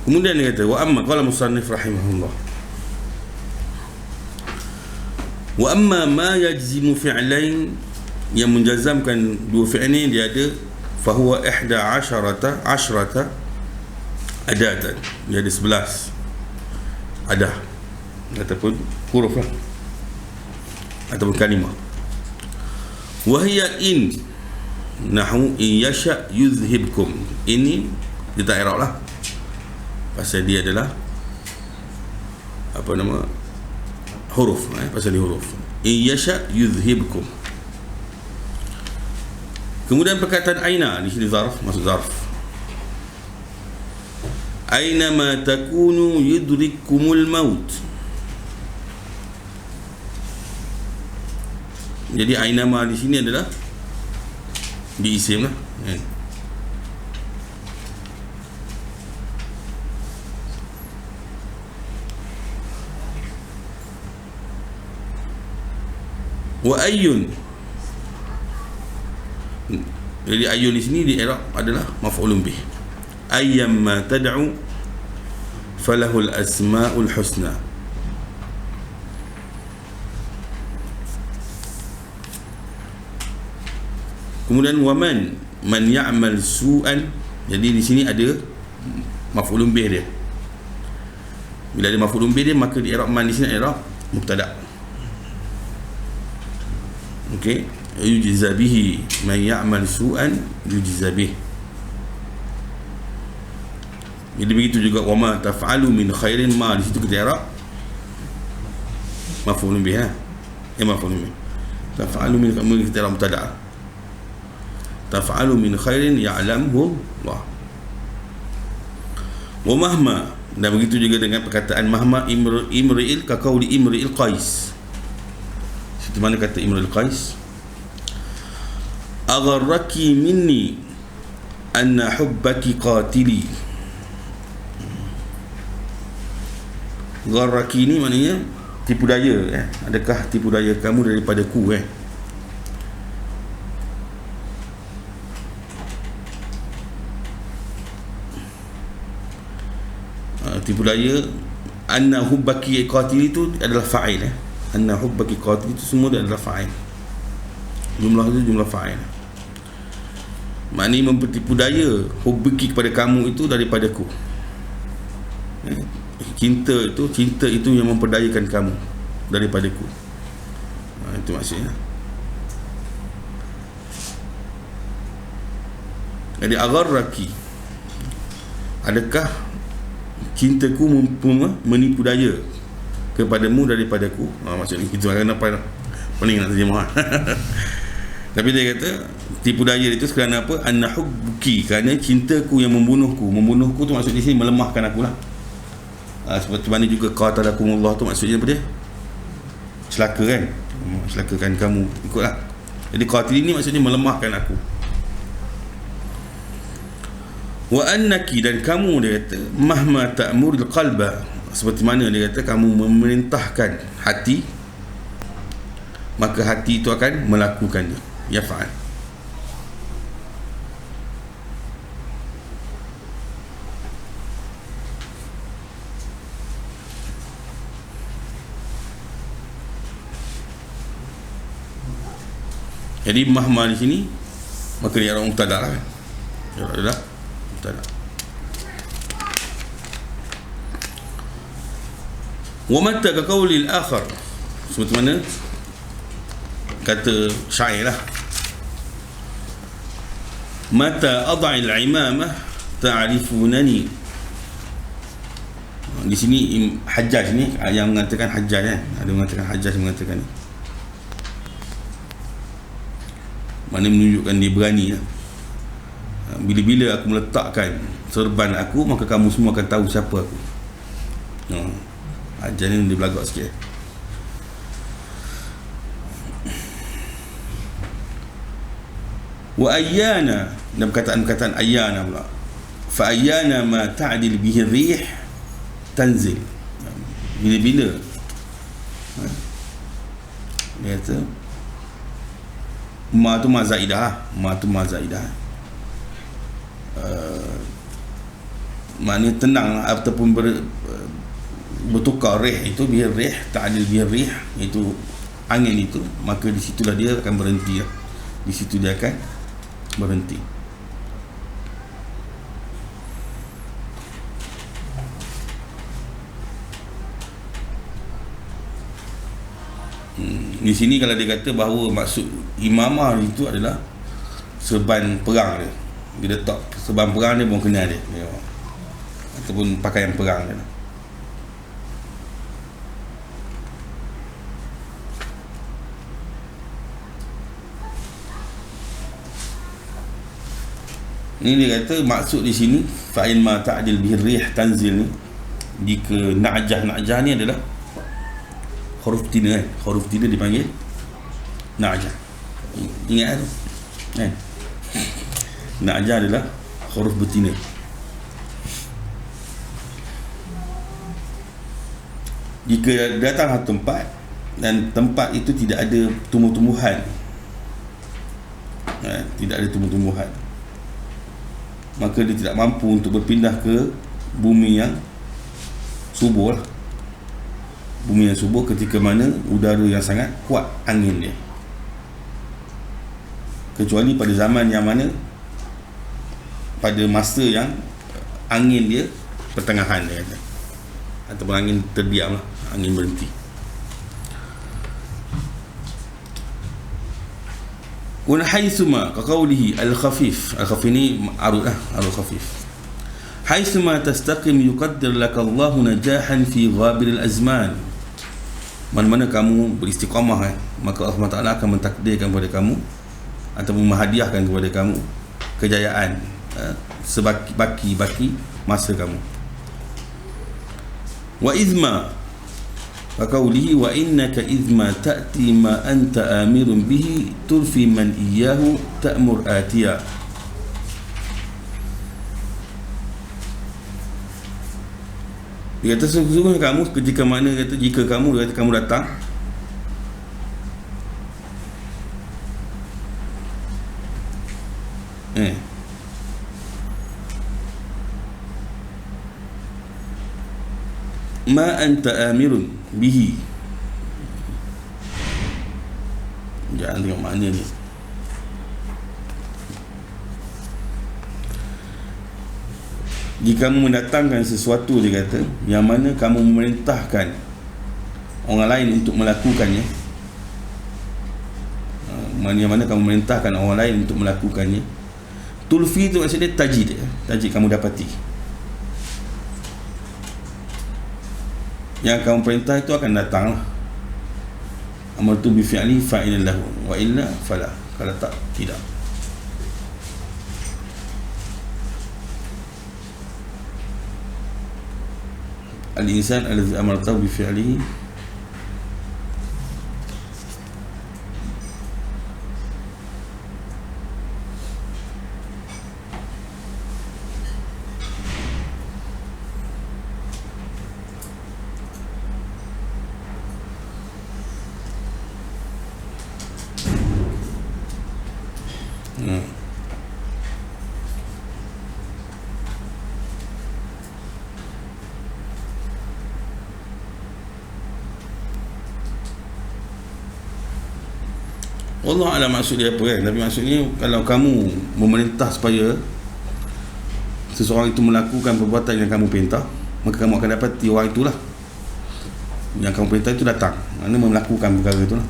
Kemudian dia kata, wa amma qala musannif rahimahullah, wa amma ma yajzimu fi'lain, yang menjazamkan dua fi'il ni dia ada, fahuwa 11 adatan, dia ada 11 adah ataupun huruf lah, ataupun kalimah. Wa hiya in nahu in yasha yuzhibkum, ini kita i'rab lah, pasal dia adalah apa nama, huruf, pasal dia huruf. In yasha yuzhibkum. Kemudian perkataan aina di sini zarf, maksud zarf. Aina ma takunu yudrikkumul maut. Jadi aina ma di sini adalah di isim lah. Wa ayyun, jadi ayyun di sini di i'rab adalah maf'ulun bih. Ayyamma tad'u falahul asma'ul husna. Kemudian waman man ya'mal su'an, jadi di sini ada maf'ulun bih dia. Bila ada maf'ulun bih dia, maka di i'rab man di sini i'rab mubtada'. Okey, yujza bihi man ya'mal su'an yujza bih. Jadi begitu juga wama taf'alu min khairin, ma di situ kita i'rab maf'ulun bih, maf'ulun bih. Taf'alu min, kita i'rab mubtada'. Taf'alu min khairin ya'lamhu Allah. Wa mahma, dan begitu juga dengan perkataan mahma imri'il ka qauli imri'il qais. Di mana kata Imrul Qais, agharraki minni anna hubbaki qatili. Gharraki ni maknanya tipu daya, adakah tipu daya kamu daripadaku, tipu daya. Anna hubbaki qatili itu adalah fa'il, anna hubbaki qatil itu semua adalah fa'il. Jumlah itu jumlah fa'il. Maknanya mempertipu daya hubbaki kepada kamu itu daripadaku. Cinta itu yang memperdayakan kamu daripadaku. Itu maksudnya. Jadi agharraki, adakah cintaku menipu daya kepadamu daripadaku. Maksudnya itu kenapa pening nak terjemah. Tapi dia kata tipu daya itu kerana apa? Anna hubbuki, kerana cintaku yang membunuhku. Membunuhku tu maksud di sini melemahkan aku lah. Seperti mana juga qatalakumullah tu maksudnya apa dia? Celaka kan? Celakakan kamu, ikutlah. Jadi qatil ini maksudnya melemahkan aku. Wa annaki, dan kamu, dia kata mahma ta'murul qalba, seperti mana dia kata kamu memerintahkan hati, maka hati itu akan melakukannya. Yaf'al. Jadi mahma di sini maka dia orang mubtada lah kan. Dia adalah mubtada. Wa mata ka qawli al-akhar, seperti mana kata syair lah, mata ad'il imamah ta'rifunani. Di sini Hajjaj ni yang mengatakan Hajjaj kan, ada mengatakan Hajjaj mengatakan ni, mana menunjukkan dia berani lah. Bila-bila aku meletakkan serban aku, maka kamu semua akan tahu siapa aku. Hajjaj ni dia belagak sikit. Wa ayyana, dan perkataan ayyana pula, fa ayyana ma ta'dil bihi rih tanzil. Bila-bila dia kata ma tu ma zaidah, ma tu ma zaidah, maknanya tenang ataupun bertukar rih itu, bihi rih, ta'dil bihi rih, itu angin itu, maka di situlah dia akan berhenti lah. Di situ dia akan berhenti. Di sini kalau dia kata bahawa maksud imamah itu adalah serban perang dia, dia letak serban perang dia pun kenal dia, ataupun pakaian perang dia. Ini dia kata maksud di sini fa'in ma ta'dil bihi rih tanzil ni, jika na'jah ni adalah huruf tina kan, huruf tina dipanggil na'jah. Ingat tu kan, na'jah adalah huruf betina. Jika datang satu tempat dan tempat itu tidak ada tumbuh-tumbuhan, tidak ada tumbuh-tumbuhan, maka dia tidak mampu untuk berpindah ke bumi yang subur lah. Bumi yang subur ketika mana udara yang sangat kuat angin dia, kecuali pada zaman yang mana pada masa yang angin dia pertengahan dia kata, ataupun angin terdiam lah, angin berhenti. Kun haitsuma ka qawlihi al-khafif, al-khafif ni arud lah, arud khafif. Haitsuma tastaqim yuqaddir laka Allahu najahan fi ghabir al-azman. Mana-mana kamu beristiqamah maka Allah Taala akan mentakdirkan kepada kamu ataupun menghadiahkan kepada kamu kejayaan sebaki-baki masa kamu. Wa izma Faqaulihi wa innaka idma ta'ti ma anta amirun bihi turfi man iyyahu ta'mur atiya. Dia kata sesungguhnya kamu ketika mana kata jika kamu kata kamu datang ma anta amirun bihi. Jangan tengok makna ni. Jika kamu mendatangkan sesuatu, dia kata, yang mana kamu memerintahkan orang lain untuk melakukannya, yang mana kamu memerintahkan orang lain untuk melakukannya, tulfi itu maksudnya tajid, tajid kamu dapati. Yang kamu perintah itu akan datang lah. Amartu bi fi'li fa'ilan lahu wa illa fala. Kalau tak, tidak. Al-insan alladhi amartahu bi fi'lihi Allah alam maksud dia apa kan. Tapi maksudnya kalau kamu memerintah supaya seseorang itu melakukan perbuatan yang kamu perintah, maka kamu akan dapati orang itulah yang kamu perintah itu datang, mana melakukan perkara itulah.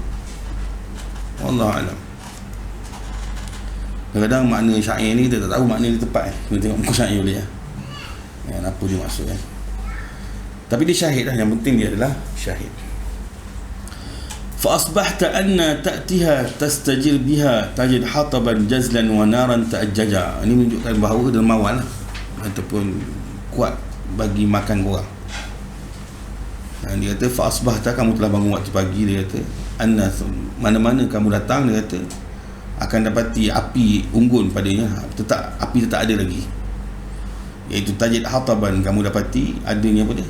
Allah alam. Kadang-kadang makna syair ni kita tak tahu makna dia tepat Kita tengok muka syair boleh apa dia maksud Tapi dia syahid lah. Yang penting dia adalah syahid. فأصبحت أن تأتيها تستجر بها تجد حطبا جزلا ونارا تأججا. Ini menunjukkan bahawa dermawan lah, ataupun kuat bagi makan korang. Dia kata fa'asbahta, kamu telah bangun waktu pagi. Dia kata anna, mana-mana kamu datang, dia kata akan dapati api unggun padanya. Api tetap ada lagi, iaitu tajid hataban, kamu dapati adanya apa dia,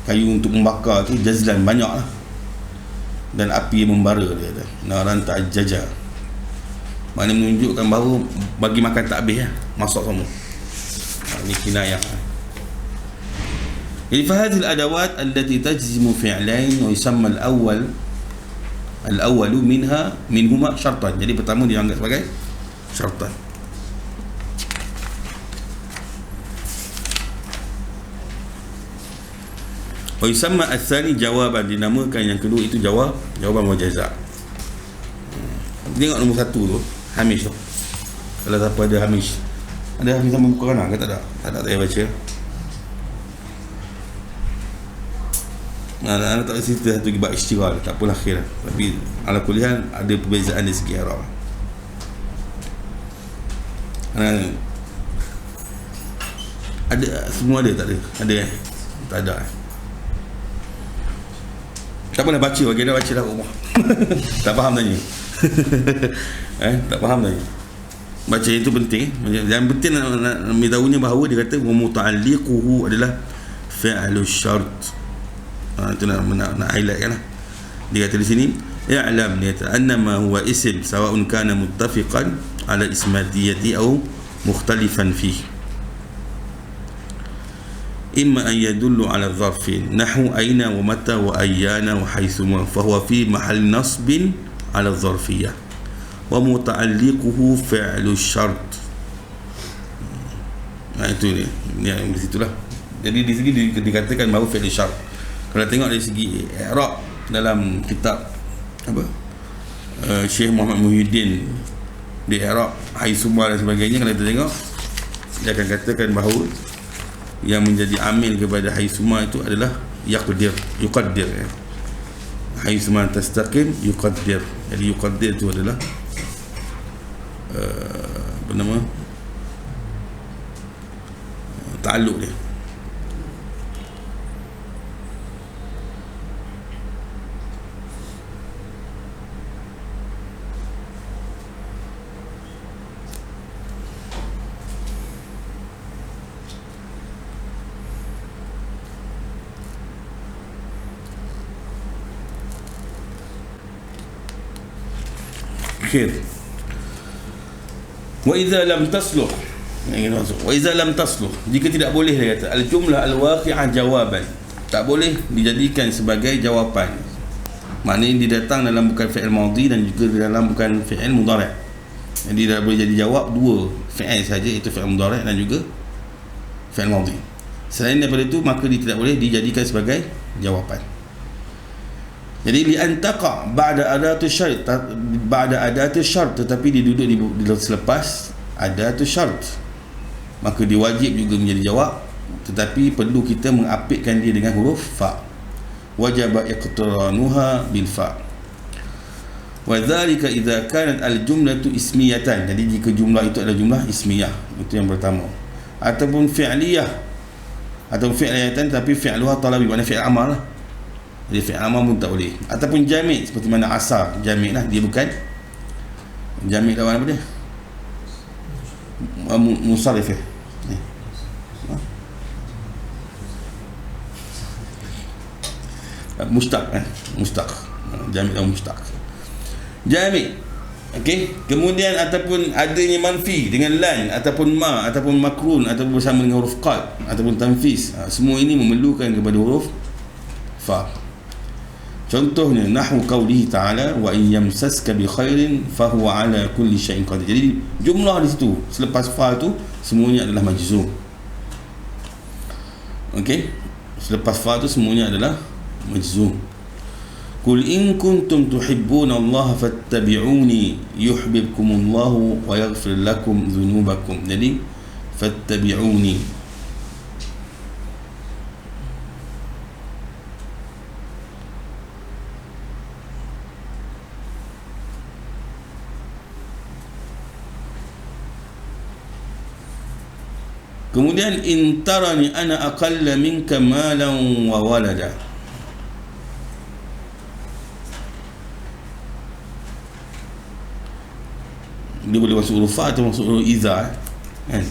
kayu untuk membakar tu, jazlan, banyak lah, dan api yang membara. Dia kata naran ta'ajjaja, mana menunjukkan bahawa bagi makan tak habis masak semua. Ini kinayah. Jadi fahadil adawat allati tajzimu fi'lain wa yusamma al-awwalu minhuma syartan. Jadi pertama dianggap sebagai syartan. Wa yusamma al-thani jawaban, dinamakan yang kedua itu jawaban mujaza. Tengok nombor satu tu, hamish tu. Kalau siapa ada hamish, ada hamish sama buku kanan ke tak ada? Tak ada, saya baca. Anak tak cerita satu bab istighfar, tak apalah kira. Tapi ala kuliah ada perbezaan dari segi Arab. Ada semua ada, tak ada? Ada tak ada. Tak pernah baca, bagi dia baca lah rumah. Tak faham tanya. Tak faham tanya. Baca itu penting. Yang penting nak tahunya bahawa dia kata wa muta'alliquhu adalah fi'lu syart. Itu nak highlight kan lah. Dia kata di sini i'lam, dia kata annama huwa isim sawa'un kana muttafiqan ala ismatiyati aw mukhtalifan fihi, imma an yadullu ala dharfin nahu aina wa mata wa ayyana wa haythuma fahuwa fi mahal nasbin ala dharfiyah wa muta'alliquhu fi'lu syart. Itu dia di situlah. Jadi di sini dikatakan bahawa fi'lu syart. Kalau tengok dari segi i'rab dalam kitab apa Syekh Muhammad Muhyiddin di i'rab haythuma dan sebagainya, kalau kita tengok dia akan katakan bahawa yang menjadi amil kepada haythuma itu adalah yuqaddir. Haythuma tastaqim yuqaddir. Jadi yuqaddir itu adalah apa nama, ta'alluq dia. Akhir. Wa idza lam tasluh, wa idza lam tasluh, jika tidak boleh, dia kata al jumlah al waqi'ah jawaban, tak boleh dijadikan sebagai jawapan. Maknanya dia datang dalam bukan fi'il madhi dan juga dalam bukan fi'il mudhari'. Jadi dia boleh jadi jawab dua fi'il saja, iaitu fi'il mudhari' dan juga fi'il madhi. Selain daripada itu, maka dia tidak boleh dijadikan sebagai jawapan. Jadi li'antaqa ba'da adatus syart, tetapi dia duduk di selepas adatus syart, maka dia wajib juga menjadi jawab, tetapi perlu kita mengapitkan dia dengan huruf fa. Wajaba iqtiranuha bil fa. Wa dzalika idza kanat al jumlatu ismiyatan. Jadi jika jumlah itu adalah jumlah ismiyah, itu yang pertama, ataupun fi'liyah, atau fi'liyatan tapi fi'luha talabi, makna fi'il amal lah. Jadi fi'il amal pun tak boleh. Ataupun jami', seperti mana asar, jami' lah, dia bukan jami' lawan apa dia, musarrif mustaq, mustaq, jami' lawan mustaq, jami'. Okey, kemudian ataupun adanya manfi dengan lan, ataupun ma, ataupun makrun, ataupun bersama dengan huruf qad, ataupun tanfis. Semua ini memerlukan kepada huruf fa. Contohnya nahwu qaulihi ta'ala wa in yamsaska bi khairin fahuwa ala kulli syai'in qadir. Jadi jumlah di situ selepas fa tu semuanya adalah majzum. Okey, selepas fa tu semuanya adalah majzum. Qul in kuntum tuhibbuna Allah fattabi'uni yuhibbukumullahu wa yaghfir lakum dhunubakum. Jadi fattabi'uni. Kemudian intarani ana aqalla minka malan wa walada. Dia boleh masuk huruf fa atau masuk huruf idza kan.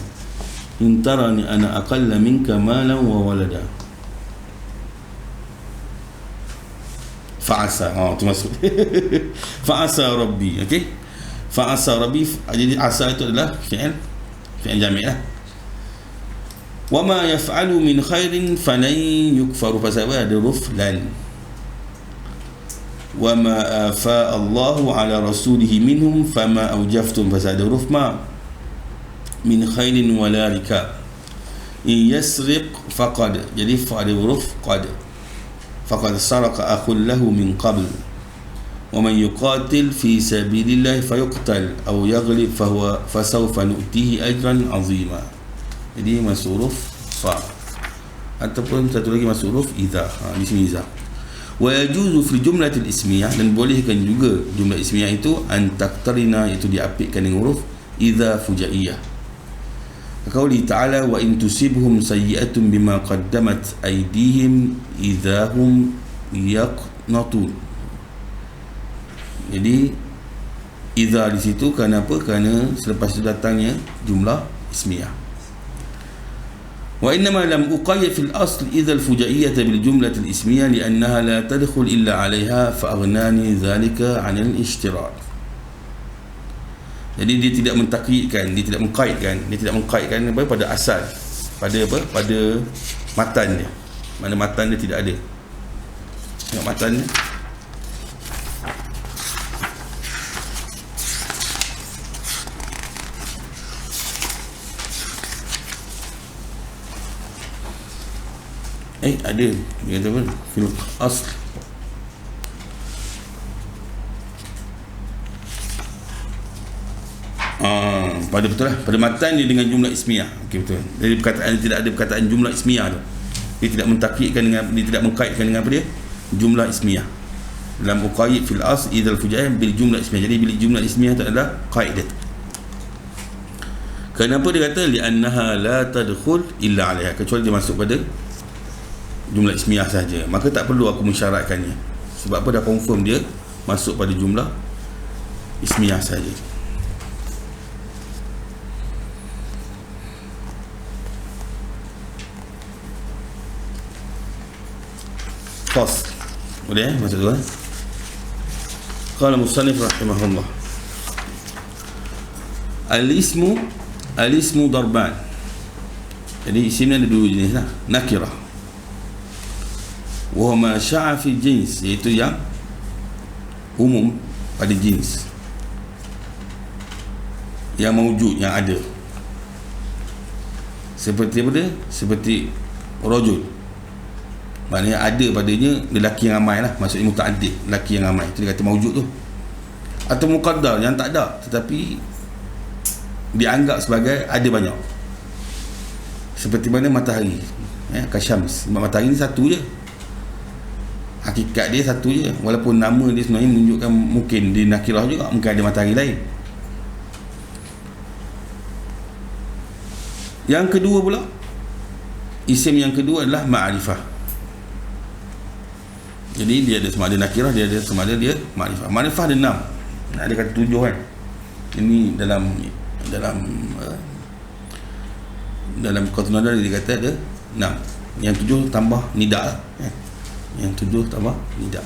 Intarani ana aqalla minka malan wa walada. Fa'asa, tu masuk. Fa'asa rabbi, okey. Fa'asa rabbi, jadi asa itu adalah fi'il jami' lah. Wama yaf'alu min khairin falan yukfaru, pasal ada huruf lan. Wama afa Allahu ala rasulihi minhum fama awjaftum, pasal ada huruf ma. Min khairin wala rika. In yasriq faqad, jadi fa ada huruf qad. Faqad saraka akhul lahu min qabl. Wa man yuqatil fi sabilillah fayuqtal aw yaghlib fasawfa nu'tihi ajran 'azima. Jadi masuk huruf fa, ataupun satu lagi masuk huruf idza. Di sini idza. Wa yajuzu fi jumlatil ismiyah, dan bolehkan juga jumlah ismiyah itu antaktarina, itu diapitkan dengan huruf idza fujaiyah. Qauli ta'ala wa in tusibhum sayyi'atun bima qaddamat aydihim idza hum yaqnatun. Jadi idza di situ kenapa? Kerana selepas itu datangnya jumlah ismiyah. وإنما لم أقيد في الأصل إذا الفجائية بالجملة الإسمية لأنها لا تدخل إلا عليها فأغناني ذلك عن الاشتراك. Jadi dia tidak mentakyidkan, dia tidak mengkaitkan pada asal, pada apa? Pada matan dia. Mana matan dia tidak ada. Tengok matan dia. Ada dia kata apa? Fil asl. Pada betul lah, pada matan dia dengan jumlah ismiyah. Okey, betul. Jadi perkataan dia tidak ada perkataan jumlah ismiyah tu. Dia tidak mentakyidkan dengan, dia tidak mengkaitkan dengan apa dia? Jumlah ismiyah. Dalam uqaid fil asl idzal fujaiyah bil jumlah ismiyah. Jadi bila jumlah ismiyah tu adalah kaidah. Kenapa dia kata li'annaha la tadkhul illa 'alaiha, kecuali dia masuk pada jumlah ismiyah saja, maka tak perlu aku mensyaratkannya. Sebab apa? Dah confirm dia masuk pada jumlah ismiyah saja. Fasl. Boleh masuk tu. Qala musannif rahimahullah. Al-ismu darban. Jadi isim ada dua jenis lah. Nakirah wa ma sya'a fi jins, iaitu yang umum pada jins, yang mawjud, yang ada. Seperti apa dia? Seperti rajul, maknanya ada padanya lelaki yang ramai lah, maksudnya muta'addid, lelaki yang ramai, itu dia kata mawjud tu. Atau muqaddar, yang tak ada tetapi dianggap sebagai ada banyak, seperti mana matahari, kasyams. Matahari ni satu je, hakikat dia satu je, walaupun nama dia sebenarnya menunjukkan mungkin dia nakirah juga, mungkin ada matahari lain. Yang kedua pula, isim yang kedua adalah ma'rifah. Jadi dia ada sama ada nakirah, dia ada sama ada dia ma'rifah. Ma'rifah ada 6, ada kata 7 kan. Ini dalam Qatunada dia kata ada 6. Yang 7 tambah nida lah, Yang 7 tambah nida.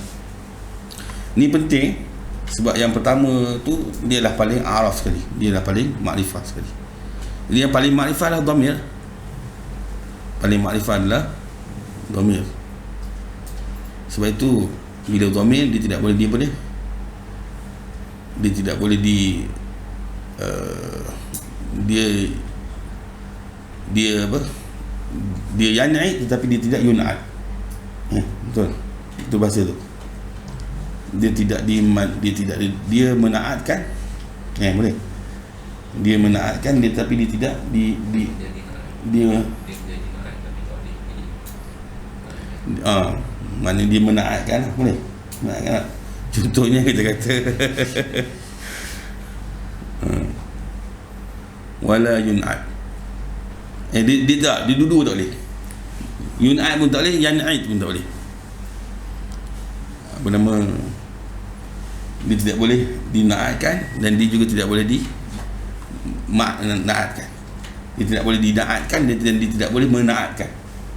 Ni penting sebab yang pertama tu dia lah paling araf sekali, dia lah paling makrifah sekali. Jadi yang paling makrifah adalah dhamir. Paling makrifah adalah dhamir. Sebab itu Bila dhamir dia tidak boleh dia tidak boleh dia apa, dia yan'i tetapi dia tidak yun'at. Betul, itu bahasa tu. Dia menaatkan, boleh, dia menaatkan dia, tapi dia tidak mana dia menaatkan, boleh menaatkan. Contohnya kita kata wala yun'at, dia dua tak boleh, yun'at pun tak boleh, yan'it pun tak boleh. Apa nama, dia tidak boleh dinaatkan dan dia juga tidak boleh naatkan. Dia tidak boleh dinaatkan dan dia tidak boleh menaatkan.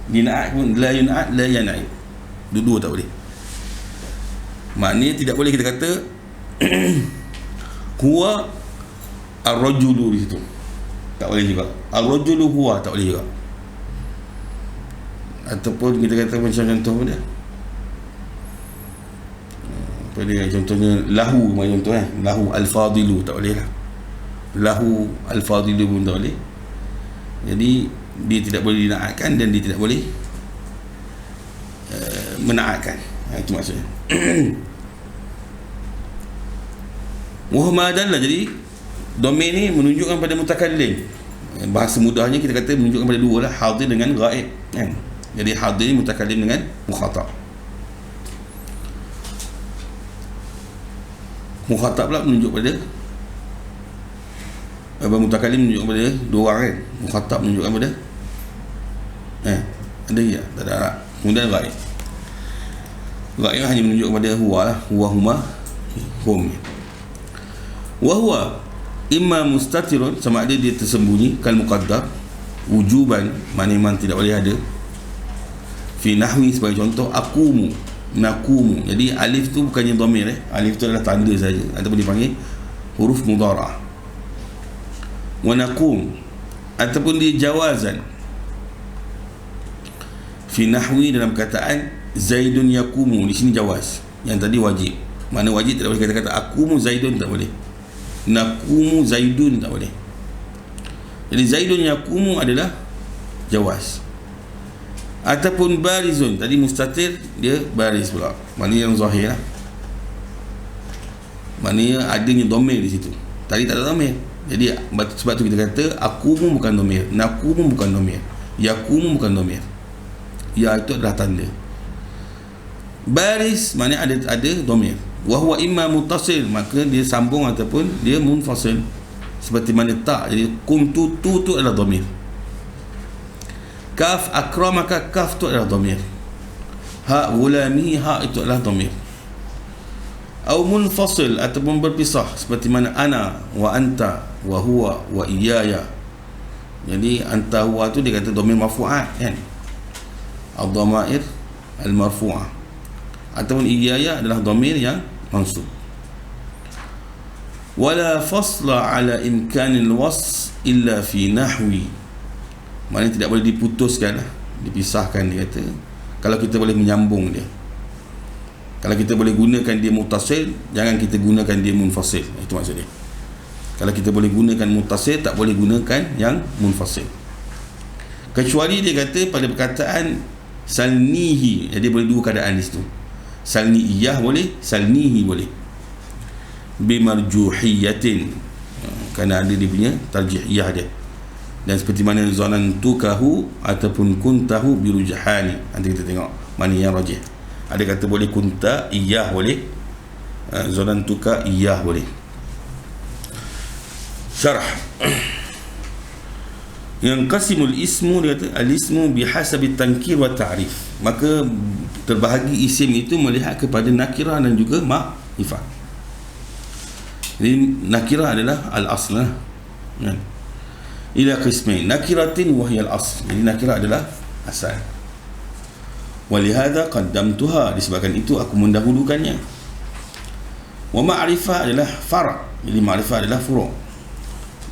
Dinaat pun la yun'at la yan'it, dua tak boleh. Maknanya tidak boleh kita kata huwa ar-rajulu di situ, tak boleh juga. Ar-rajulu huwa, tak boleh juga. Ataupun kita kata macam contoh dia apa dia, contohnya lahu, macam contoh lahu al-fadilu, tak boleh lah. Lahu al-fadilu pun tak boleh. Jadi dia tidak boleh dinaatkan dan dia tidak boleh menaatkan. Itu maksudnya. Muhammadan lah, jadi domain ni menunjukkan pada mutakallim. Bahasa mudahnya kita kata menunjukkan pada dua lah, hadir dengan ghaib, kan? Jadi hadir ni mutakallim dengan mukhatab. Mukhatab pula menunjuk pada mutakallim menunjuk pada dua orang, kan? Mukhatab menunjukkan pada ada ya, tak ada. Kemudian ghaib hanya menunjuk pada huwa lah, huwa huma hum. Wa huwa imma mustatirun, sama ada dia tersembunyi, kal muqaddar wujuban, mana memang tidak boleh ada. Fi nahwi, sebagai contoh akumu, nakumu. Jadi alif tu bukannya dhamir, alif tu adalah tanda saja, ataupun dipanggil huruf mudhara'ah. Wa naqum, ataupun dia jawazan. Fi nahwi, dalam perkataan zaidun yakumu, di sini jawaz, yang tadi wajib. Mana wajib tak boleh kata akumu zaidun, tak boleh. Nakumu zaidun, tak boleh. Jadi zaidun yakumu adalah jawaz. Ataupun barizun, tadi mustatir, dia bariz pula, maknanya yang zahir lah, maknanya adanya dhamir di situ. Tadi tak ada dhamir. Jadi sebab tu kita kata akumu bukan dhamir, nakumu bukan dhamir, yakumu bukan dhamir. Ya itu adalah tanda. Baris maknanya ada dhamir. Wa huwa imma muttasil, maka dia sambung ataupun dia munfasil, seperti mana tak. Jadi kumtu tu adalah dhamir. Kaf akramaka, kaf tu adalah dhamir. Ha gulami, ha itu adalah dhamir. Au munfasil, ataupun berpisah, seperti mana ana wa anta wa huwa wa iyaya. Jadi anta huwa tu dia kata dhamir marfu'at, kan? Ad-dhamair al-marfu'ah. Ataupun iyaya adalah dhamir yang mansub. Wala fasla ala imkanil was illa fi nahwi, maknanya tidak boleh diputuskan, dipisahkan, dia kata, kalau kita boleh menyambung dia. Kalau kita boleh gunakan dia muttasil, jangan kita gunakan dia munfasil. Itu maksudnya. Kalau kita boleh gunakan muttasil, tak boleh gunakan yang munfasil. Kecuali dia kata pada perkataan salnihi, jadi boleh dua keadaan di situ. Salni iyah boleh, salnihi boleh. Bimarjuhiyatin, kerana ada dia punya tarjih iyah dia. Dan seperti mana zanantukahu ataupun kuntahu birujhani, nanti kita tengok mana yang rajih. Ada kata boleh kunta iyah boleh, zanantuka iyah boleh. Syarah. Yang qasimul ismu, dia kata al-ismu bihasabi tankir wa ta'rif, maka terbahagi isim itu melihat kepada nakirah dan juga ma'rifah. Jadi nakirah adalah al-asl, kan? Ila qismain, nakiratin wa hiya al-asl. Jadi nakirah adalah asal. Walihada qaddamtuha, disebabkan itu aku mendahulukannya. Wa ma'rifah adalah far', jadi ma'rifah adalah furu',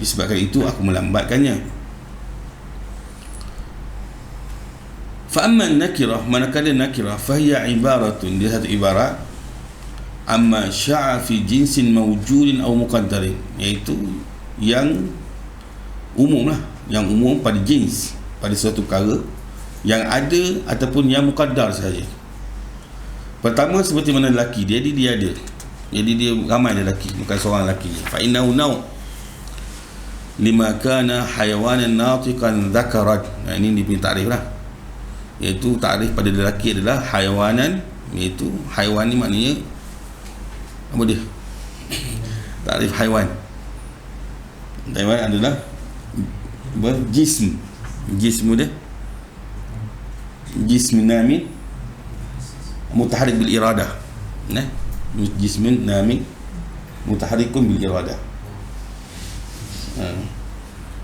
disebabkan itu aku melambatkannya. Fa amma nakirah, manakala nakirah, fa hiya ibaratun, dia satu ibarat, amma sya'a fi jinsin mawjudin aw muqaddarin, iaitu yang umum lah, yang umum pada jins, pada suatu perkara yang ada ataupun yang muqaddar sahaja. Pertama, seperti mana lelaki, dia ada, jadi dia ramai lelaki, bukan seorang lelaki. Fa innahu naw lima kana hayawanan natiqan dhakarat. Ini dia punya takrif lah, iaitu takrif pada lelaki adalah hayawanan, iaitu haiwan ni maknanya apa dia? Takrif haiwan. Haiwan adalah jism. Jism dia jism nami mutaharrik bil iradah. Nah, jism nami mutaharrikun bil iradah.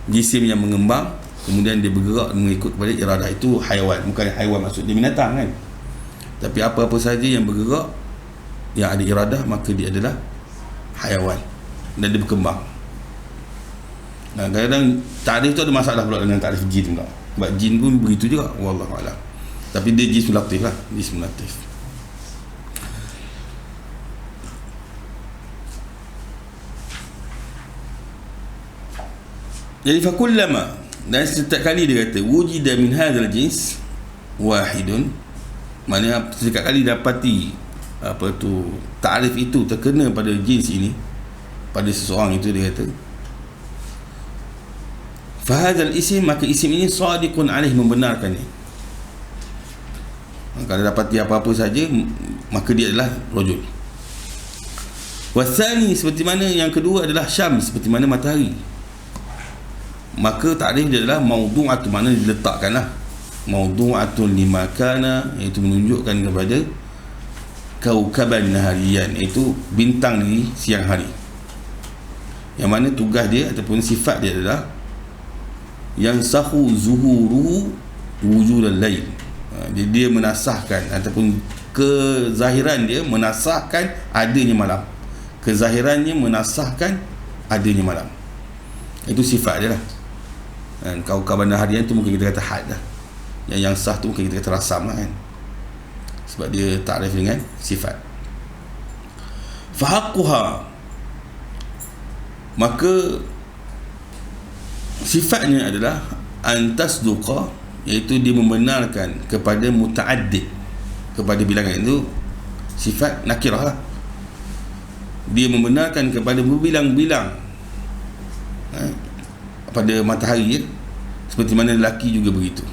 Jisim yang mengembang kemudian dia bergerak mengikut kepada iradah, itu haiwan. Bukan haiwan maksud dia binatang kan, tapi apa-apa saja yang bergerak yang ada iradah maka dia adalah haiwan dan dia berkembang. Kadang-kadang takrif tu ada masalah pula dengan takrif jin pula, sebab jin pun begitu juga, wallahu a'lam. Tapi dia jism latif lah, jism latif. Jadi fakullama, dan setiap kali dia kata wujida min hadzal jins wahidun, maknanya setiap kali dapati apa tu takrif itu terkena pada jins ini, pada seseorang itu, dia kata fahadzal isim, maka isim ini sadiqun alaih, membenarkannya. Kalau dapati apa-apa saja maka dia adalah rajul. Wasani, seperti mana yang kedua adalah syams, seperti mana matahari, maka takrif dia adalah maudu'atun, makna diletakkanlah, maudu'atun limakana, iaitu menunjukkan kepada kaukaban naharian, iaitu bintang di siang hari, yang mana tugas dia ataupun sifat dia adalah yang sahu zuhuruhu wujudal lail. Jadi dia menasahkan ataupun kezahiran dia menasahkan adanya malam, kezahirannya menasahkan adanya malam, itu sifat dia lah. Kaukaban naharian tu mungkin kita kata had lah, yang sah tu mungkin kita kata rasam lah kan, sebab dia takrif dengan sifat. Fahaqquha, maka sifatnya adalah antasduqa, iaitu dia membenarkan kepada muta'addid, kepada bilangan. Itu sifat nakirah lah, dia membenarkan kepada berbilang-bilang pada matahari ya, seperti mana lelaki juga begitu.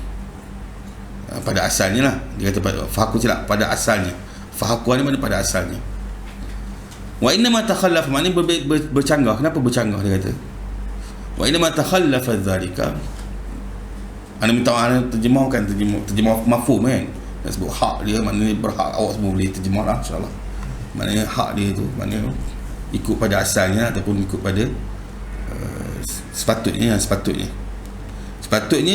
Pada asalnya lah, dia kata fahaqu silap, pada asalnya. Fahaqu ni mana pada asalnya. Wa inna ma takhallaf, maknanya bercanggah. Kenapa bercanggah dia kata? Wa inna ma takhallafa dzalika, ana minta ana terjemahkan, terjemah mafhum kan. Dan sebut hak dia, maknanya berhak, awak semua boleh terjemah lah insya-Allah. Maknanya hak dia tu maknanya ikut pada asalnya ataupun ikut pada sepatutnya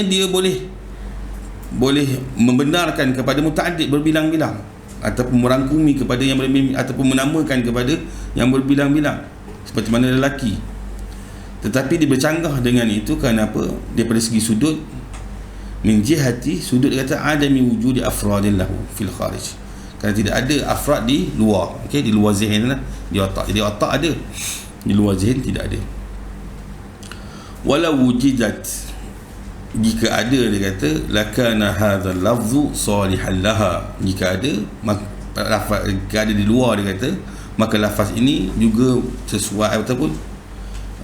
dia boleh membenarkan kepada muta'addid, berbilang-bilang, ataupun merangkumi kepada yang ataupun menamakan kepada yang berbilang-bilang, seperti mana lelaki. Tetapi dia bercanggah dengan itu kerana apa? Dia pada segi sudut, min jihati, sudut dia kata adami wujudi afradin lahu fil kharij, kerana tidak ada afrad di luar, okey, di luar zihin lah, di otak. Jadi otak ada, di luar zihin tidak ada. Walau wujidat, jika ada, dia kata lakana hadzal lafzu salihan laha, jika ada lafaz, jika ada di luar, dia kata maka lafaz ini juga sesuai ataupun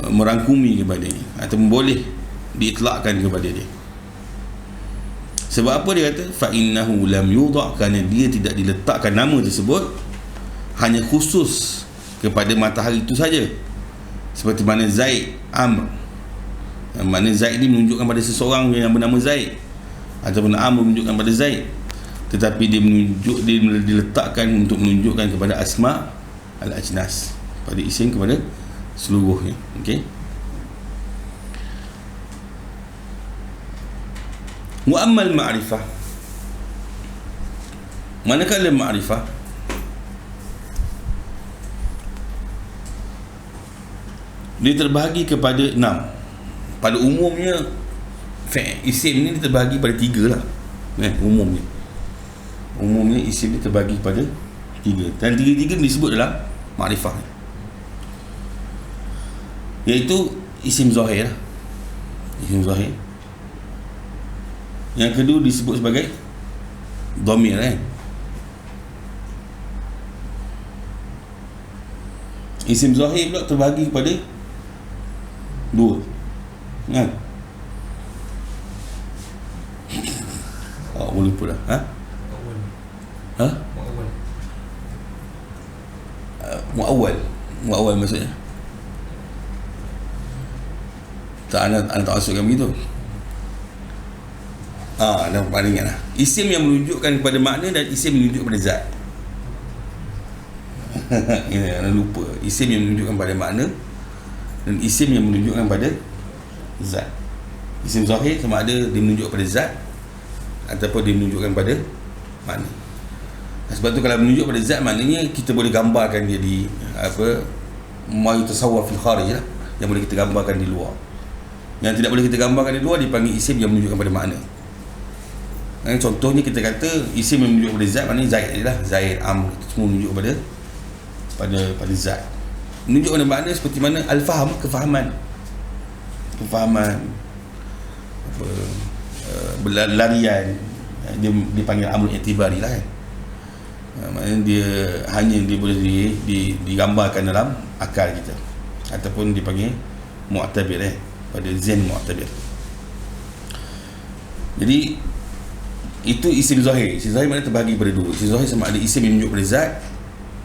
merangkumi kepadanya, ataupun boleh diitlakkan kepada dia. Sebab apa dia kata fa innahu lam yudha, kerana dia tidak diletakkan nama tersebut hanya khusus kepada matahari itu saja, seperti mana Zaid, Amr, mana Zaid ni menunjukkan pada seseorang yang bernama Zaid, ataupun Amr menunjukkan pada Zaid, tetapi dia diletakkan untuk menunjukkan kepada asma al-ajnas, pada isim kepada seluruhnya. Okey. Wa ammal ma'rifah, manakala ma'rifah, dia terbahagi kepada 6. Pada umumnya isim ni terbahagi pada 3 lah. Umumnya isim ni terbahagi pada Tiga. Dan tiga-tiga disebut dalam makrifah ni, iaitu isim zahir. Isim zahir. Yang kedua disebut sebagai dhamir, Isim zahir pula terbahagi kepada dua, kan? Boleh pula. Mu'awwal maksudnya tak, anda tak masukkan begitu. Dah paling ingat lah. Isim yang menunjukkan kepada makna dan isim menunjuk kepada zat. Ini anda lupa. Isim yang menunjukkan pada makna dan isim yang menunjukkan pada zat. Isim zahir sama ada dia menunjuk pada zat ataupun dia menunjukkan pada makna. Sebab tu kalau menunjuk pada zat, maknanya kita boleh gambarkan dia di ma yutasawwar fil kharij lah, yang boleh kita gambarkan di luar. Yang tidak boleh kita gambarkan di luar dipanggil isim yang menunjukkan pada makna. Contohnya kita kata isim yang menunjuk pada zat, maknanya Zaid je lah. Zaid, Amr, itu semua menunjuk pada zat. Menunjuk pada makna seperti mana al-faham, kefahaman, berlarian, dia dipanggil amrul i'tibari lah, kan. Maknanya dia boleh digambarkan dalam akal kita, ataupun dipanggil mu'tabir, pada zihn mu'tabir. Jadi itu isim zahir. Isim zahir maknanya terbahagi pada dua. Isim zahir sama ada isim yang menunjuk pada zat,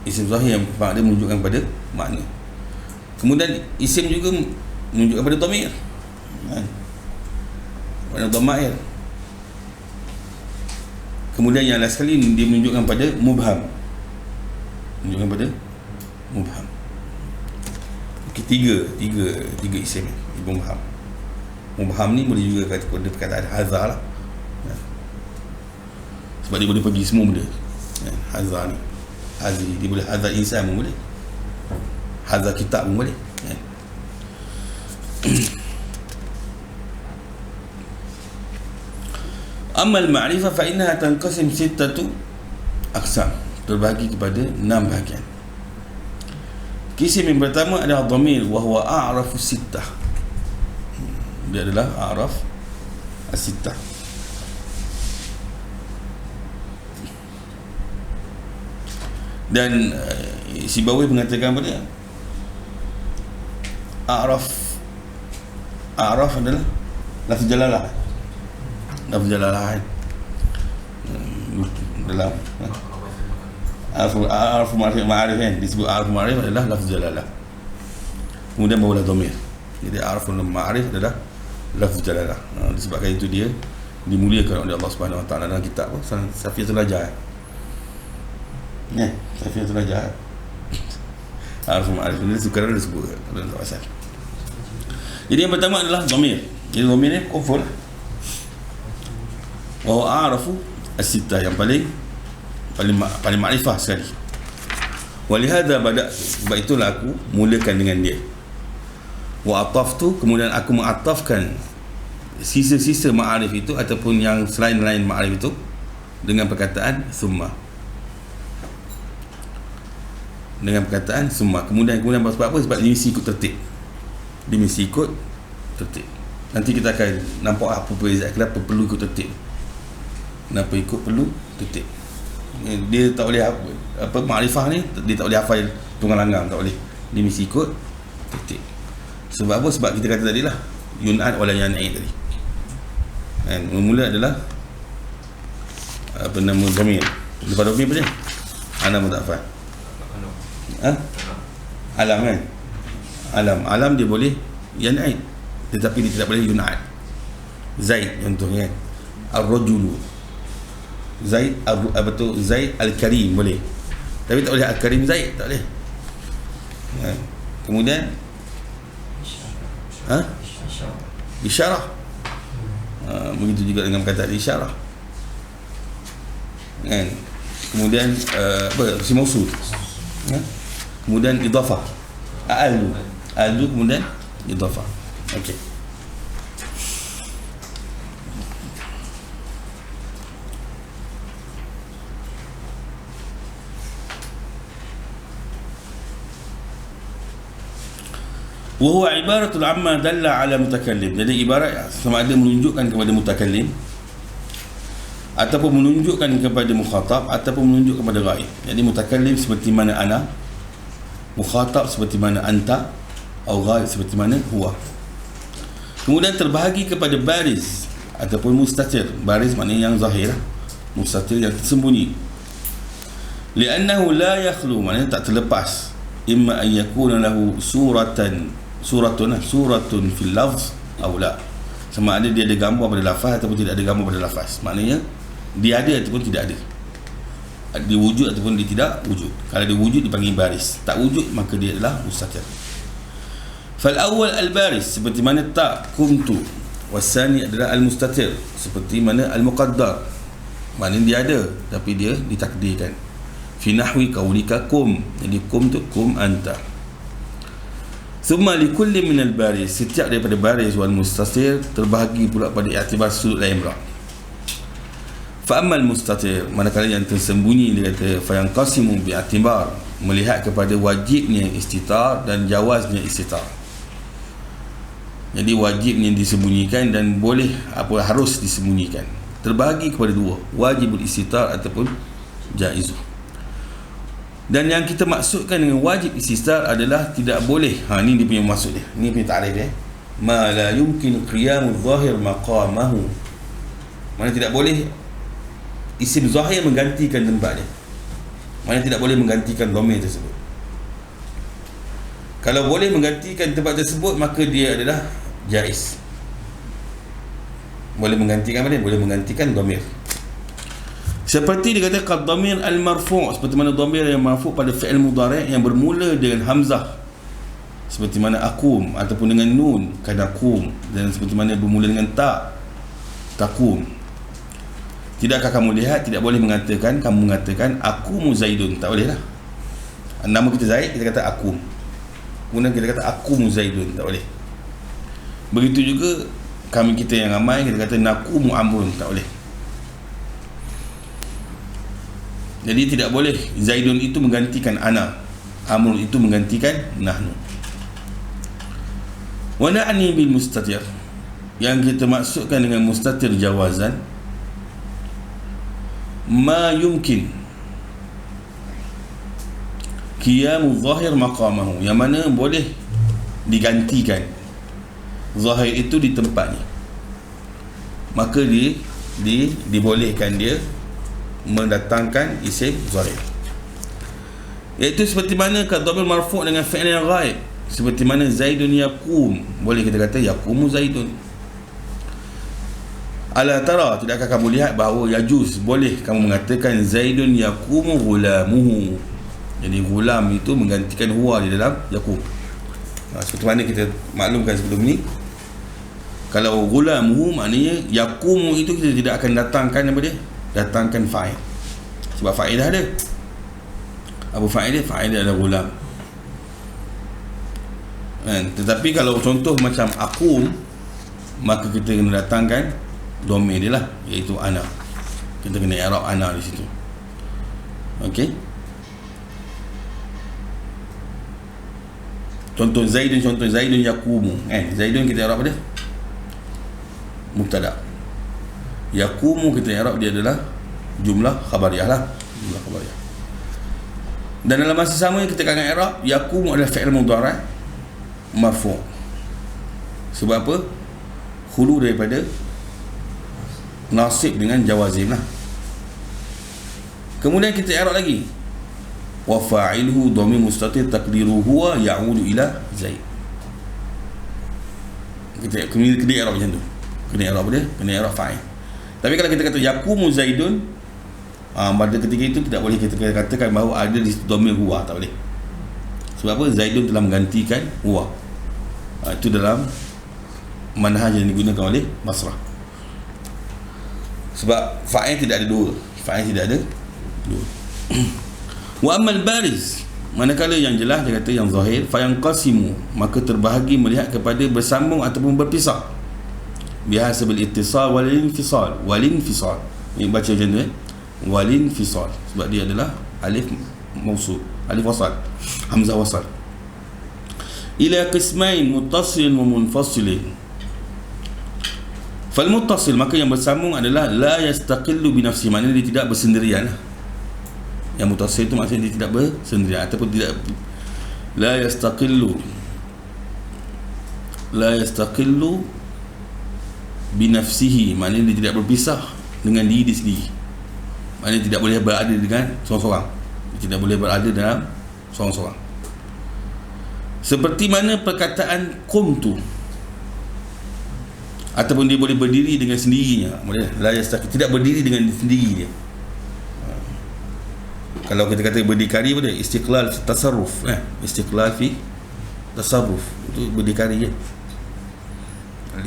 isim zahir yang menunjukkan pada makna. Kemudian isim juga menunjukkan pada dhamir, pada dhamair. Kemudian yang last sekali dia menunjukkan pada mubham, Okey, tiga isim mubham. Mubham ni boleh juga kata pada perkataan hadza lah, sebab dia boleh pergi semua benda. Hadza ni, hazi, dia boleh hadza insan pun boleh, hadza kitab pun boleh, Amal ma'rifah fa innaha tanqasim sittatu aqsam, terbahagi kepada 6 bahagian. Kisim yang pertama adalah dhamir, wa huwa a'rafu sittah. Dia adalah a'raf as-sittah. Dan Sibawi mengatakan pada a'raf adalah lafaz jalalah, kan, dalam araf ma'arif, kan, disebut araf ma'arif adalah lafaz jalalah, kemudian barulah dhamir. Jadi araf ma'arif adalah lafaz jalalah. Disebabkan itu dia dimuliakan oleh Allah Subhanahu Wa Taala dalam kitab Safiyatul Rajah, Safiyatul Rajah. Araf ma'arif ini sekarang disebut dalam asal. Jadi yang pertama adalah dhamir. Jadi dhamir ni kufur, wa a'rafu as-sittah, yang paling makrifah sekali. Walihada sebab itulah aku mulakan dengan dia. Wa ataftu, kemudian aku mengatafkan sisa-sisa ma'arif itu ataupun yang selain-lain ma'arif itu dengan perkataan summa. Kemudian sebab apa? Sebab dia mesti ikut tertib. Nanti kita akan nampak apa perbezaan, kenapa perlu ikut tertib. Kenapa ikut perlu tertib. Dia tak boleh makrifah ni dia tak boleh hafal tunggal langgang, tak boleh. Dia mesti ikut tertib. Sebab apa? Sebab kita kata tadi lah, yun'ad wala yan'id tadi. Dan mula adalah nama dhamir. Lepas dhamir apa dia? Ana mudafah. Alam, kan? Alam dia boleh yan'id, tetapi dia tidak boleh yun'ad. Zaid contohnya, ar-rajulu, Zaid Zaid al-Karim boleh, tapi tak boleh al-Karim Zaid, tak boleh. Kemudian isyarah, begitu juga dengan perkataan isyarah, kan? Kemudian si mausul, kemudian idhafah, al-du, kemudian idhafah. Okey. wa huwa ibaratul amma dalla ala mutakallim. Jadi ibarat sama ada menunjukkan kepada mutakallim ataupun menunjukkan kepada mukhatab ataupun menunjuk kepada ghaib. Jadi mutakallim seperti mana ana, mukhatab seperti mana anta, atau ghaib seperti mana huwa. Kemudian terbahagi kepada baris ataupun mustatir. Baris maknanya yang zahir, mustatir yang tersembunyi. Li'annahu la yakhlu, maknanya tak terlepas. Imma an yakuna lahu suratun fil lafz atau la. Sama ada dia ada gambar pada lafaz ataupun tidak ada gambar pada lafaz. Maknanya dia ada ataupun tidak ada, dia wujud ataupun dia tidak wujud. Kalau dia wujud dipanggil baris, tak wujud maka dia adalah mustatir. Fal awwal al baris seperti mana tak kumtu, wasani adalah al mustatir seperti mana al muqaddar, maknanya dia ada tapi dia ditakdirkan. Fi nahwi qaulika kum, jadi kum tu kum anta. Thumma li kulli min al baris, setiap daripada baris wal mustatir terbahagi pula pada iktibar sudut lain pula. Fa ammal mustatir, manakala yang tersembunyi, dia kata fa yanqasimu bi i'tibar, melihat kepada wajibnya istitar dan jawaznya istitar. Jadi wajibnya disembunyikan dan boleh harus disembunyikan. Terbahagi kepada dua, wajibul istitar ataupun jaiz. Dan yang kita maksudkan dengan wajib istitar adalah tidak boleh, ni dia punya maksud dia, ni punya takrif dia, ma la yumkin qiyamul zahir maqamahu, mana tidak boleh isim zahir menggantikan tempat dia, mana tidak boleh menggantikan dhamir tersebut. Kalau boleh menggantikan tempat tersebut maka dia adalah jaiz. Boleh menggantikan apa dia? Boleh menggantikan dhamir. Seperti dia kata qad dhamir al marfu', seperti mana dhamir yang marfu' pada fi'il mudhari' yang bermula dengan hamzah, seperti mana akum, ataupun dengan nun kanakum, dan seperti mana bermula dengan ta takum. Tidakkah kamu lihat, tidak boleh mengatakan kamu mengatakan akumu zaidun, tak boleh lah. Nama kita Zaid, kita kata akum. Kemudian kita kata akumu zaidun, tak boleh. Begitu juga kami kita yang ramai, kita kata nakumu amrun, tak boleh. Jadi tidak boleh zaidun itu menggantikan ana, amrun itu menggantikan nahnu. Wa na'ni bil mustatir, yang kita maksudkan dengan mustatir jawazan, ma yumkin qiyamu zahir maqamahu, yang mana boleh digantikan zahir itu di tempatnya, maka dibolehkan dia mendatangkan isim zahir. Iaitu seperti mana dhamir marfu' dengan fi'il yang ghaib, seperti mana zaidun yaqum, boleh kita kata yaqumu zaidun. Ala tara, tidakkah kamu lihat bahawa yajuz, boleh kamu mengatakan zaidun yaqumu ghulamuhu. Jadi ghulam itu menggantikan huwa di dalam yaqum. Seperti mana kita maklumkan sebelum ni, kalau ghulamuhu maknanya yaqumu itu kita tidak akan datangkan apa dia? Datangkan fa'il. Sebab fa'il dah ada. Apa fa'il dia? Fa'il dia adalah ghulam. Tetapi kalau contoh macam aqum, maka kita kena datangkan dhamir dia lah, iaitu ana. Kita kena i'rab ana di situ. Okey. Contoh zaidun yaqumu, zaidun kita i'rab dia mubtada. Yaqumu kita i'rab dia adalah jumlah khabariyah lah, jumlah khabariyah. Dan dalam masa sama kita akan i'rab yaqumu adalah fi'il mudhari' marfu'. Sebab apa? Khulu daripada nasib dengan jawazim lah. Kemudian kita i'rab lagi, wa fa'iluhu dhamir mustatir taqdiruhu huwa ya'udu ila zaid. Kita kena i'rab macam tu. Kena i'rab dia, kena i'rab fa'il. Tapi kalau kita kata yaqumu zaidun, pada ketika itu tidak boleh kita katakan bahawa ada di dhamir huwa, tak boleh. Sebab apa? Zaidun telah menggantikan huwa. Itu dalam manhaj yang digunakan oleh Basrah. Sebab fa'il tidak ada dua. Fa'il tidak ada dua. Wa ammal bariz, manakala yang jelas, dia kata yang zahir, fa yanqasimu, maka terbahagi melihat kepada bersambung ataupun berpisah. Bihasabil ittisal wal infisal. Wal infisal, ini baca macam tu, wal infisal, sebab dia adalah alif mausul, alif wasal, hamzah wasal. ila qismain muttasilin wa munfasilin. Fal muttasil, maka yang bersambung adalah la yastaqillu bi nafsihi, maknanya dia tidak bersendirian. Yang muttasil itu maksudnya dia tidak bersendirian ataupun tidak la yastaqillu bi nafsihi, maknanya dia tidak berpisah dengan diri sendiri. Maknanya tidak boleh berada dengan seorang-seorang. Dia tidak boleh berada dalam seorang-seorang. Seperti mana perkataan qumtu, ataupun dia boleh berdiri dengan sendirinya. La yastaqil, tidak berdiri dengan sendiri dia. Kalau kita kata berdikari pada istiqlal fi tasarruf, istiqlal fi tasarruf, itu berdikari je.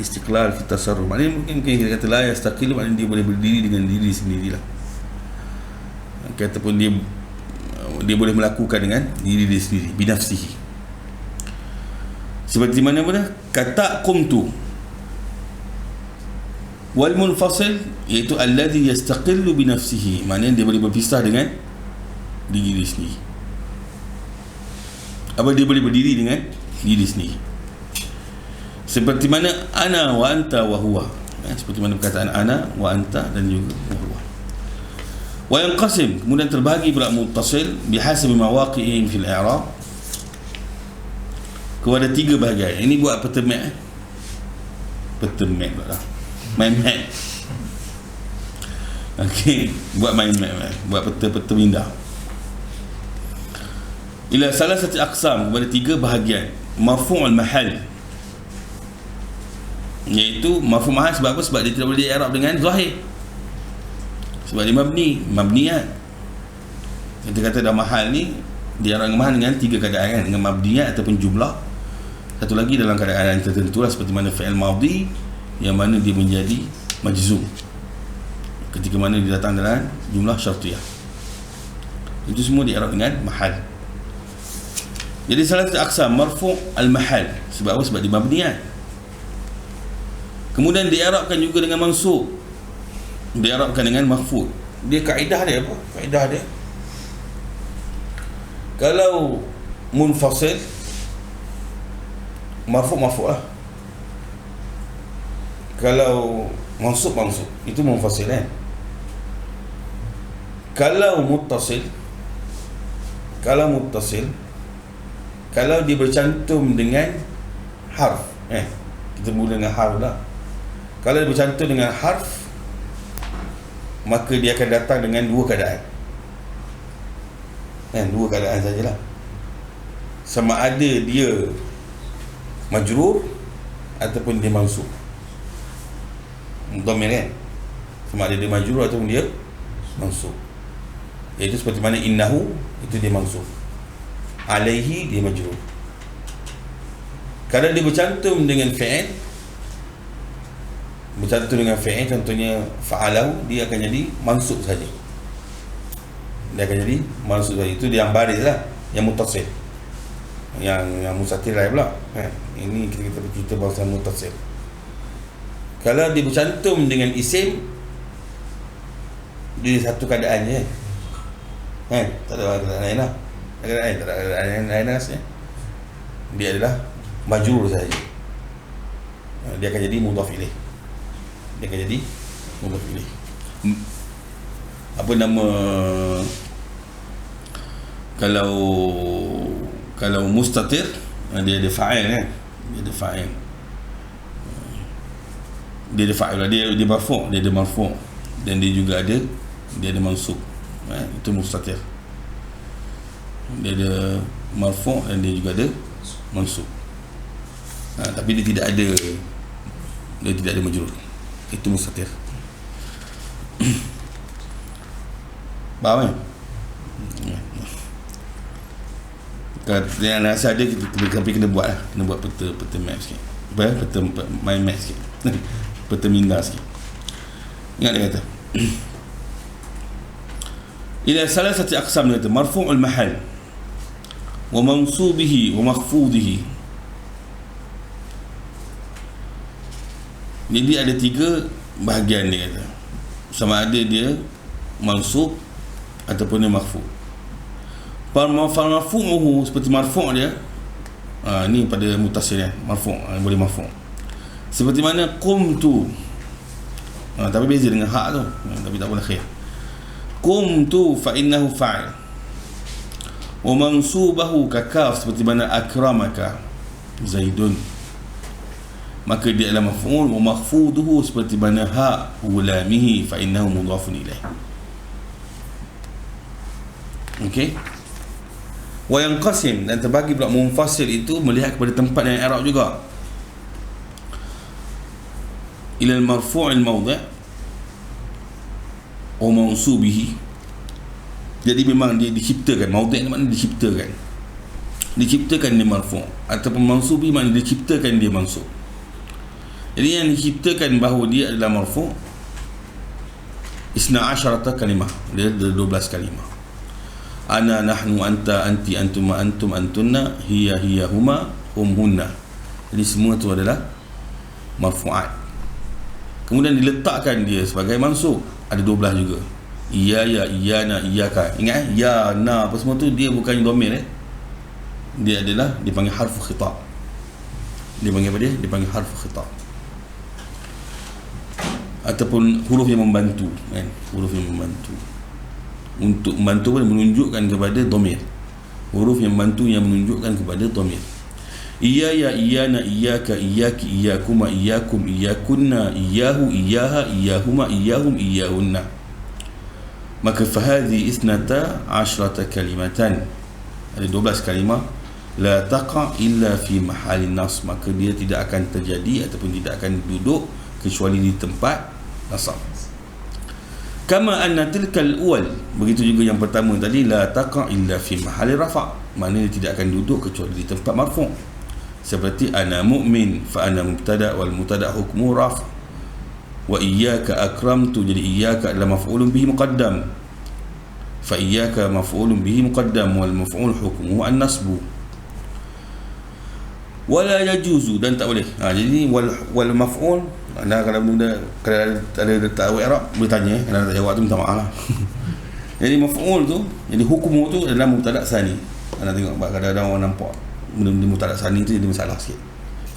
Istiqlal fi tasarruf, maknanya mungkin kita kata la yastaqil, maknanya dia boleh berdiri dengan diri sendirilah. Ataupun dia boleh melakukan dengan diri dia sendiri, binafsihi. Seperti mana kata qumtu. Wal munfasil, iaitu alladhi yastaqillu bi nafsihi, maknanya dia boleh berpisah dengan diri sendiri. Apa dia boleh berdiri dengan diri sendiri. Seperti mana ana wa anta wa huwa, seperti mana perkataan ana wa anta dan juga wa huwa. Wa yanqasim, kemudian terbahagi pula muttasil bihasabi mawaqi'ihim fil i'rab kepada 3 bahagian. Ini buat peta map pula lah, main map. Okey, buat main map, buat peta minda. Ila salasati aqsam, kepada 3 bahagian. Marfu'ul mahal, iaitu marfu' mahal sebab apa? Sebab dia tidak boleh di-i'rab dengan zahir, sebab dia mabniyat. Kita kata dah mahal ni di-i'rab dengan mahal dengan 3 keadaan kan? Dengan mabniyat ataupun jumlah. Satu lagi dalam keadaan tertentu lah, seperti mana fi'il madhi yang mana dia menjadi majzum ketika mana dia datang dalam jumlah syartiyah. Itu semua di-i'rab dengan mahal. Jadi salah satu aqsam marfu' al-mahal, sebab apa? Sebab dia mabniyat. Kemudian di-i'rabkan juga dengan mansub, di-i'rabkan dengan mahfuz. Dia kaedah dia apa? Kaedah dia, kalau munfasil marfu' lah. Kalau mansub itu munfasil kan. Kalau muttasil, kalau dia bercantum dengan harf, kita mula dengan harf lah. Kalau dia bercantum dengan harf, maka dia akan datang dengan 2 keadaan. 2 keadaan sajalah. Sama ada dia majrur ataupun dia mansub. Dhamir kan? Sama ada dia majrur ataupun dia mansub. Iaitu seperti mana innahu, itu dia mansub, alaihi dia majrur. Kalau dia bercantum dengan fi'il, contohnya fa'alahu, dia akan jadi mansub saja. Itu dia yang baris lah, yang muttasil. Yang mustatir lain pula. Ini kita bercerita bahasa muttasil. Kalau dia bercantum dengan isim, dia satu keadaan je. Tak ada keadaan lain lah. Tak ada keadaan lain rasanya. Dia adalah majrur saja. Dia akan jadi mudhaf ilaih. Apa nama, kalau mustatir, dia ada fa'il kan? Dia ada fa'il, dia marfu', dan dia juga ada mansub. Itu mustatir. Dia ada marfu' dan dia juga ada mansub. Tapi dia tidak ada majrur. Itu mustatir. Faham kan? Yang rasa ada, tapi kena buat lah. Kena buat peta map sikit. Peta main map sikit. Peta minda sikit. Ingat dia kata ila salah satu aqsam, dia kata marfu'ul mahal wa mansubihi wa makhfudhihi. Jadi ada 3 bahagian dia kata. Sama ada dia mansub ataupun dia makhfud. Marfu'uhu, seperti marfu' dia, Ni pada mutasil marfu', boleh marfu'. Seperti mana qumtu, tapi beza dengan hak tu, tapi tak boleh khair. Qumtu fa innahu fa'il, wa mansubahu ka kaf, seperti mana akramaka Zaidun, maka dia adalah maf'ul. Wa makhfuduhu, seperti mana ha gulamihi fa innahu mudhafun ilaih. Okey. Wa yanqasim, dan terbagi pula munfasil itu melihat kepada tempat yang i'rab juga. Ila al-marfu' al-mawdi' wa mansubihi. Jadi memang dia diciptakan, mawdi' ni maknanya diciptakan. Diciptakan dia marfu', ataupun mansubi maknanya diciptakan dia mansub. Jadi yang diciptakan bahawa dia adalah marfu' isna asyarata kalimah, dia ada 12 kalimah. Ana, nahnu, anta, anti, antuma, antum, antunna, hiya, huma, hunna. Jadi semua tu adalah marfu'at. Kemudian diletakkan dia sebagai mansub, ada 12 juga. Iya, ya, iyana, iyaka. Ingat ya, na, apa semua tu dia bukan domir. Dia adalah dipanggil harfu khitab. Dia panggil apa dia? Dipanggil harfu khitab, ataupun huruf yang membantu, kan? Huruf yang membantu. Untuk membantu pun menunjukkan kepada domir. Huruf yang membantu yang menunjukkan kepada domir. Iya, ya, iyana, iyaka, iyaki, iyakuma, iyakum, iyakunna, iyahu, iyaha, iyahuma, iyahum, iyahunna. Maka fahadhi isnata asyrata kalimatan, ada 12 kalimah. La taqa illa fi mahalin nas, maka dia tidak akan terjadi ataupun tidak akan duduk kecuali di tempat nasab. Kama anna tilkal awal, begitu juga yang pertama tadi, la taqa illa fi mahali rafa', maknanya tidak akan duduk kecuali di tempat marfu'. Seperti ana mu'min, fa ana mubtada' wal mubtada' hukmu raf'. Wa iyyaka akramtu, jadi iyyaka adalah maf'ulun bihi muqaddam, fa iyyaka maf'ulun bihi muqaddam wal maf'ul hukmuhu an-nasbu. Wala yajuzu, dan tak boleh. Jadi wal maf'ul, anda kalau ada tahu i'rab boleh tanya, kalau tak jawab tu minta maaf lah. Jadi maf'ul tu, jadi hukum tu adalah mubtada' sani. Anda tengok kadang-kadang orang nampak benda mubtada' sani tu jadi masalah sikit.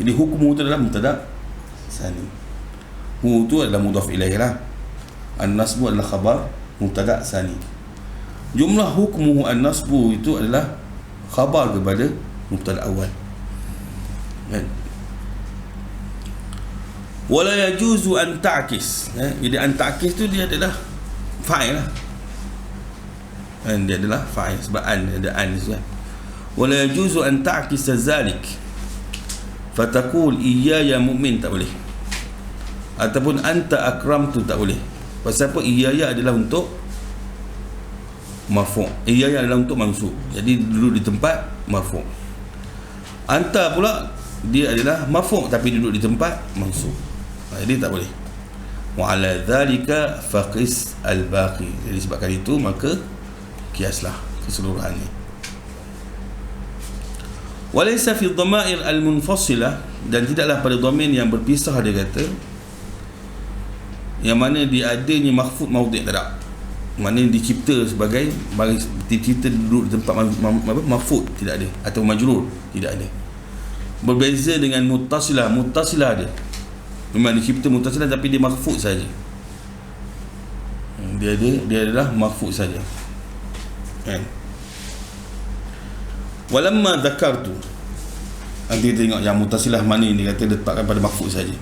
Jadi hukum tu adalah mubtada' sani. Hu tu adalah mudhaf ilaih lah. An-nasbu adalah khabar mubtada' sani. Jumlah hukmuhu an-nasbu itu adalah khabar kepada mubtada' awal. Kan? Wala yajuzu an ta'kis. Jadi an ta'kis tu dia adalah fa'il lah. Dan dia adalah fa'il sebab an, ada an kan. Wala yajuzu an ta'kis zalik. Fataqul iya ya mu'min, tak boleh. Ataupun anta akramtu, tak boleh. Pasal apa? Iya ya adalah untuk marfu'. Iya ya adalah untuk mansub. Jadi duduk di tempat marfu'. Anta pula dia adalah marfu' tapi duduk di tempat mansub. Jadi tak boleh. Wa ala dhalika faqis al-baqi. Jadi sebabkan itu maka kiaslah keseluruhannya. Walaysa fi dhamair al-munfasilah, dan tidaklah pada domain yang berpisah, dia kata, yang mana dia adanya mahfud mawdi' tak ada. Maknanya dicipta sebagai dicipta duduk di tempat mahfud, tidak ada, atau majrur, tidak ada. Berbeza dengan muttasilah. Muttasilah dia memang dicipta muttasilah tapi dia makhfud saja. Dia adalah makhfud saja. Kan? Walamma dzakartu, nanti kita tengok yang muttasilah mana ni, kata letakkan pada makhfud saja.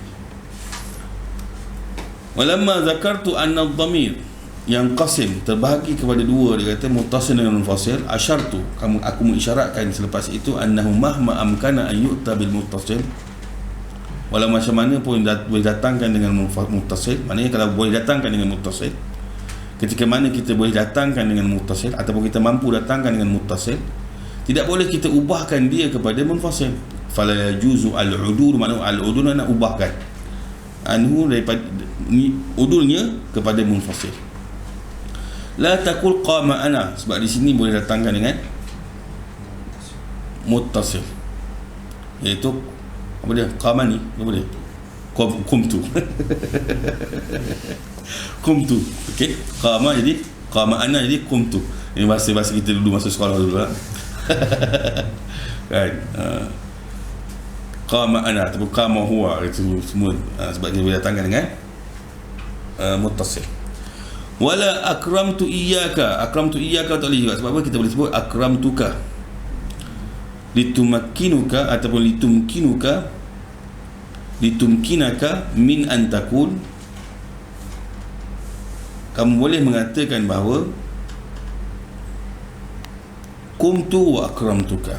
Walamma dzakartu anna ad-dhamir yang qasim, terbahagi kepada dua, dia kata muttasil dengan munfasil. Asyartu, aku mengisyaratkan selepas itu, annahu mahma amkana an yu'ta bil muttasil, walau macam mana pun boleh datangkan dengan muttasil. Maknanya kalau boleh datangkan dengan muttasil, ketika mana kita boleh datangkan dengan muttasil ataupun kita mampu datangkan dengan muttasil, tidak boleh kita ubahkan dia kepada munfasil. Fala yajuzu al-udul, maknanya al-udul nak ubahkan anhu daripada udulnya kepada munfasil. La taqul qama ana, sebab di sini boleh datangkan dengan muttasil, iaitu apa dia? Qama ni apa dia? Qumtu. Qumtu. Okey, qama jadi qama ana jadi qumtu. Ini bahasa kita dulu masa sekolah dulu lah. Kan? qama ana ataupun qama huwa, itu semua sebab dia datangkan dengan muttasil. Wala akramtu iyyaka, akramtu iyyaka tak boleh juga. Sebab apa kita boleh sebut akramtuka, litumakkinuka ataupun litumkinaka min an takun. Kamu boleh mengatakan bahawa qumtu wa akramtuka,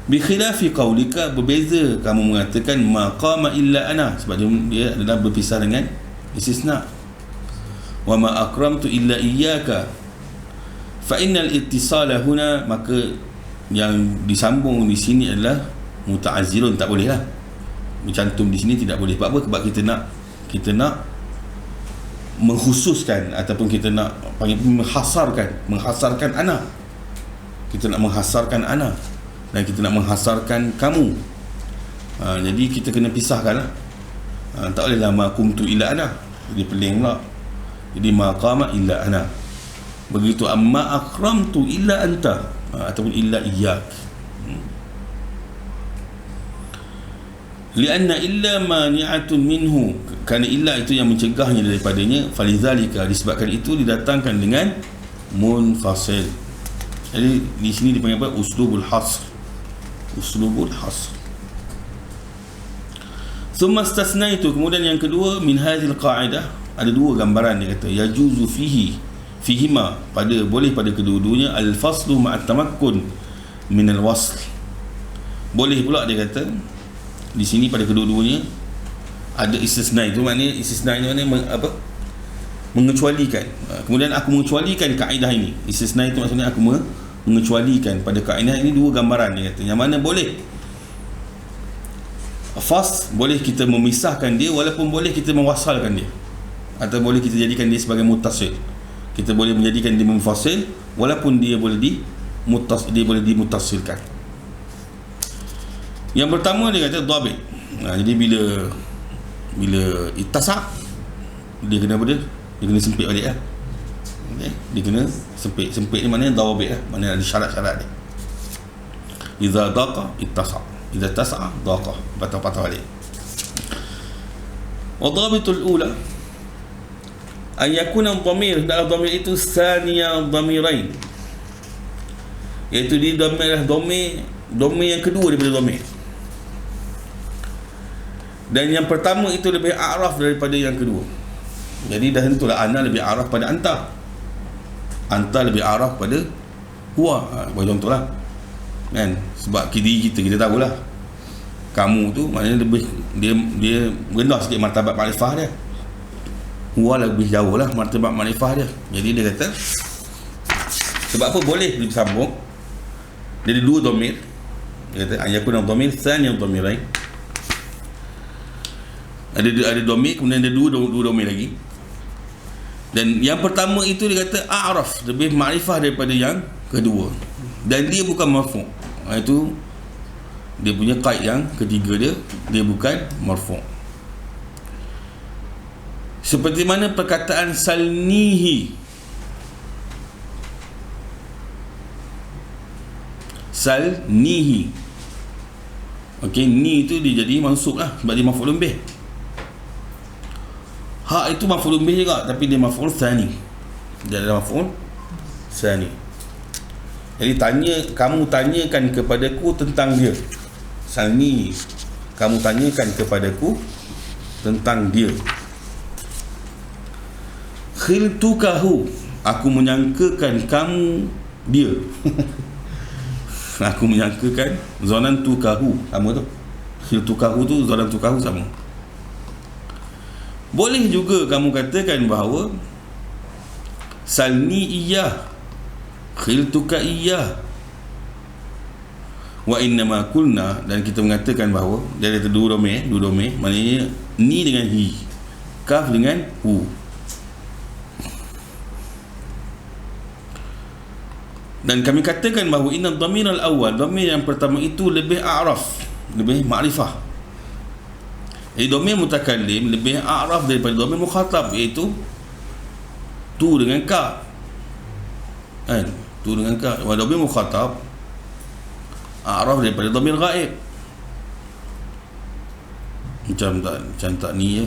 bi khilafi qaulika, berbeza kamu mengatakan maqama illa ana, sebab dia adalah berpisah dengan istisna. Wa ma akramtu illa iyyaka, fa innal ittisala huna, maka yang disambung di sini adalah muta'azzirun, tak boleh lah mencantum di sini, tidak boleh. Sebab apa? Sebab kita nak mengkhususkan ataupun kita nak panggil menghasarkan ana. Kita nak menghasarkan ana dan kita nak menghasarkan kamu. Jadi kita kena pisahkan lah. Tak boleh lah ma qumtu illa ana, jadi pening pula. Jadi ma qama illa ana. Begitu amma akramtu illa anta, ataupun illa iyyak. Lianna illa mani'atun minhu, kerana illa itu yang mencegahnya daripadanya. Falizalika, disebabkan itu didatangkan dengan munfasil. Jadi di sini dipanggil apa? Uslubul hasr. Summa istasnaitu, kemudian yang kedua, min hadhil qa'idah, ada dua gambaran dia kata, yajuzu fihima, boleh pada kedua-duanya, al-faslu ma'at tamakkun min al-wasl. Boleh pula dia kata di sini pada kedua-duanya ada istisna. Itu maknanya istisna ini maknanya mengecualikan. Kemudian aku mengecualikan kaedah ini. Istisna itu maksudnya aku mengecualikan pada kaedah ini dua gambaran dia kata, yang mana boleh boleh kita memisahkan dia, walaupun boleh kita mewasalkan dia, atau boleh kita jadikan dia sebagai muttasil. Kita boleh menjadikan dia munfasil walaupun dia boleh dimuttasilkan. Yang pertama dia kata dhabit. Jadi bila ittasa', dia kena apa dia? Dia kena sempit balik lah. Okay? Dia kena sempit ni maknanya dhabit lah, maknanya ada syarat-syarat dia. Idza daqa ittasa', idza tasa'a daqa, patah-patah balik. Wa dhabitul ula an yakuna dhamir, dalam dhamir itu thaniya dhamirain, iaitu di dhamir yang kedua daripada dhamir. Dan yang pertama itu lebih a'raf daripada yang kedua. Jadi dah tentulah ana lebih a'raf pada anta lebih a'raf pada huwa. Bagi contohlah kan, sebab kita tahulah kamu tu maknanya lebih dia rendah sikit martabat makrifah dia, huwa lebih jauh lah martabat makrifah dia. Jadi dia kata sebab apa boleh disambung dari dua dhamir. Dia kata ayakuna dhamir thani dhamirain, ada dhamir, kemudian ada dua dhamir lagi. Dan yang pertama itu dia kata a'raf, lebih makrifah daripada yang kedua, dan dia bukan marfu'. Itu dia punya qaid yang ketiga dia bukan marfu'. Seperti mana perkataan salnihi, okey, ni itu dia jadi mansub lah sebab dia maf'ulun bih. Ha itu maf'ulun bih juga, tapi dia maf'ul tsani. Dia adalah maf'ul tsani. Jadi kamu tanyakan kepadaku tentang dia. Salni, kamu tanyakan kepadaku tentang dia. Khiltukahu, aku menyangkakan kamu dia. Aku menyangkakan, zanantukahu, sama tu. Khiltukahu tu, zanantukahu sama. Boleh juga kamu katakan bahawa salni iyyah, khiltuka iyyah, wa innama kulna, dan kita mengatakan bahawa dia ada dua domain, maknanya ni dengan hi, kaf dengan hu. Dan kami katakan bahawa inna dhamir al-awwal, dhamir yang pertama itu lebih a'raf, lebih ma'rifah. Jadi dhamir mutakallim lebih a'raf daripada dhamir mukhatab, iaitu tu dengan ka. Kan? Tu dengan ka. Wa dhamir mukhatab a'raf daripada dhamir ghaib. macam tak ni ya.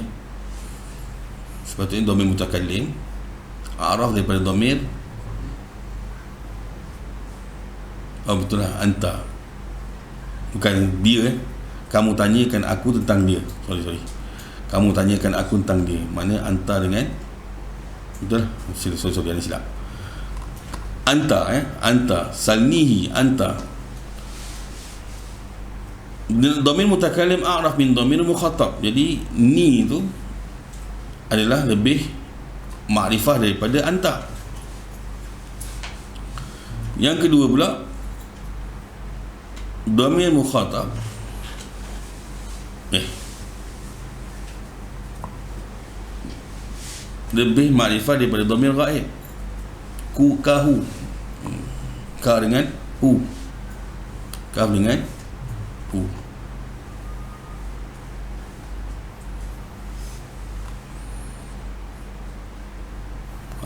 Sepatutnya dhamir mutakallim a'raf daripada dhamir betul lah, anta, bukan dia. Kamu tanyakan aku tentang dia, sorry kamu tanyakan aku tentang dia, mana anta dengan, betul lah, sorry silap, anta anta, salnihi anta. Dhamir mutakallim a'raf min dhamir mukhatab. Jadi ni tu adalah lebih makrifah daripada anta. Yang kedua pula, dhamir mukhatab lebih makrifah daripada dhamir ghaib. Ku, kahu, ka dengan hu, kaf dengan hu.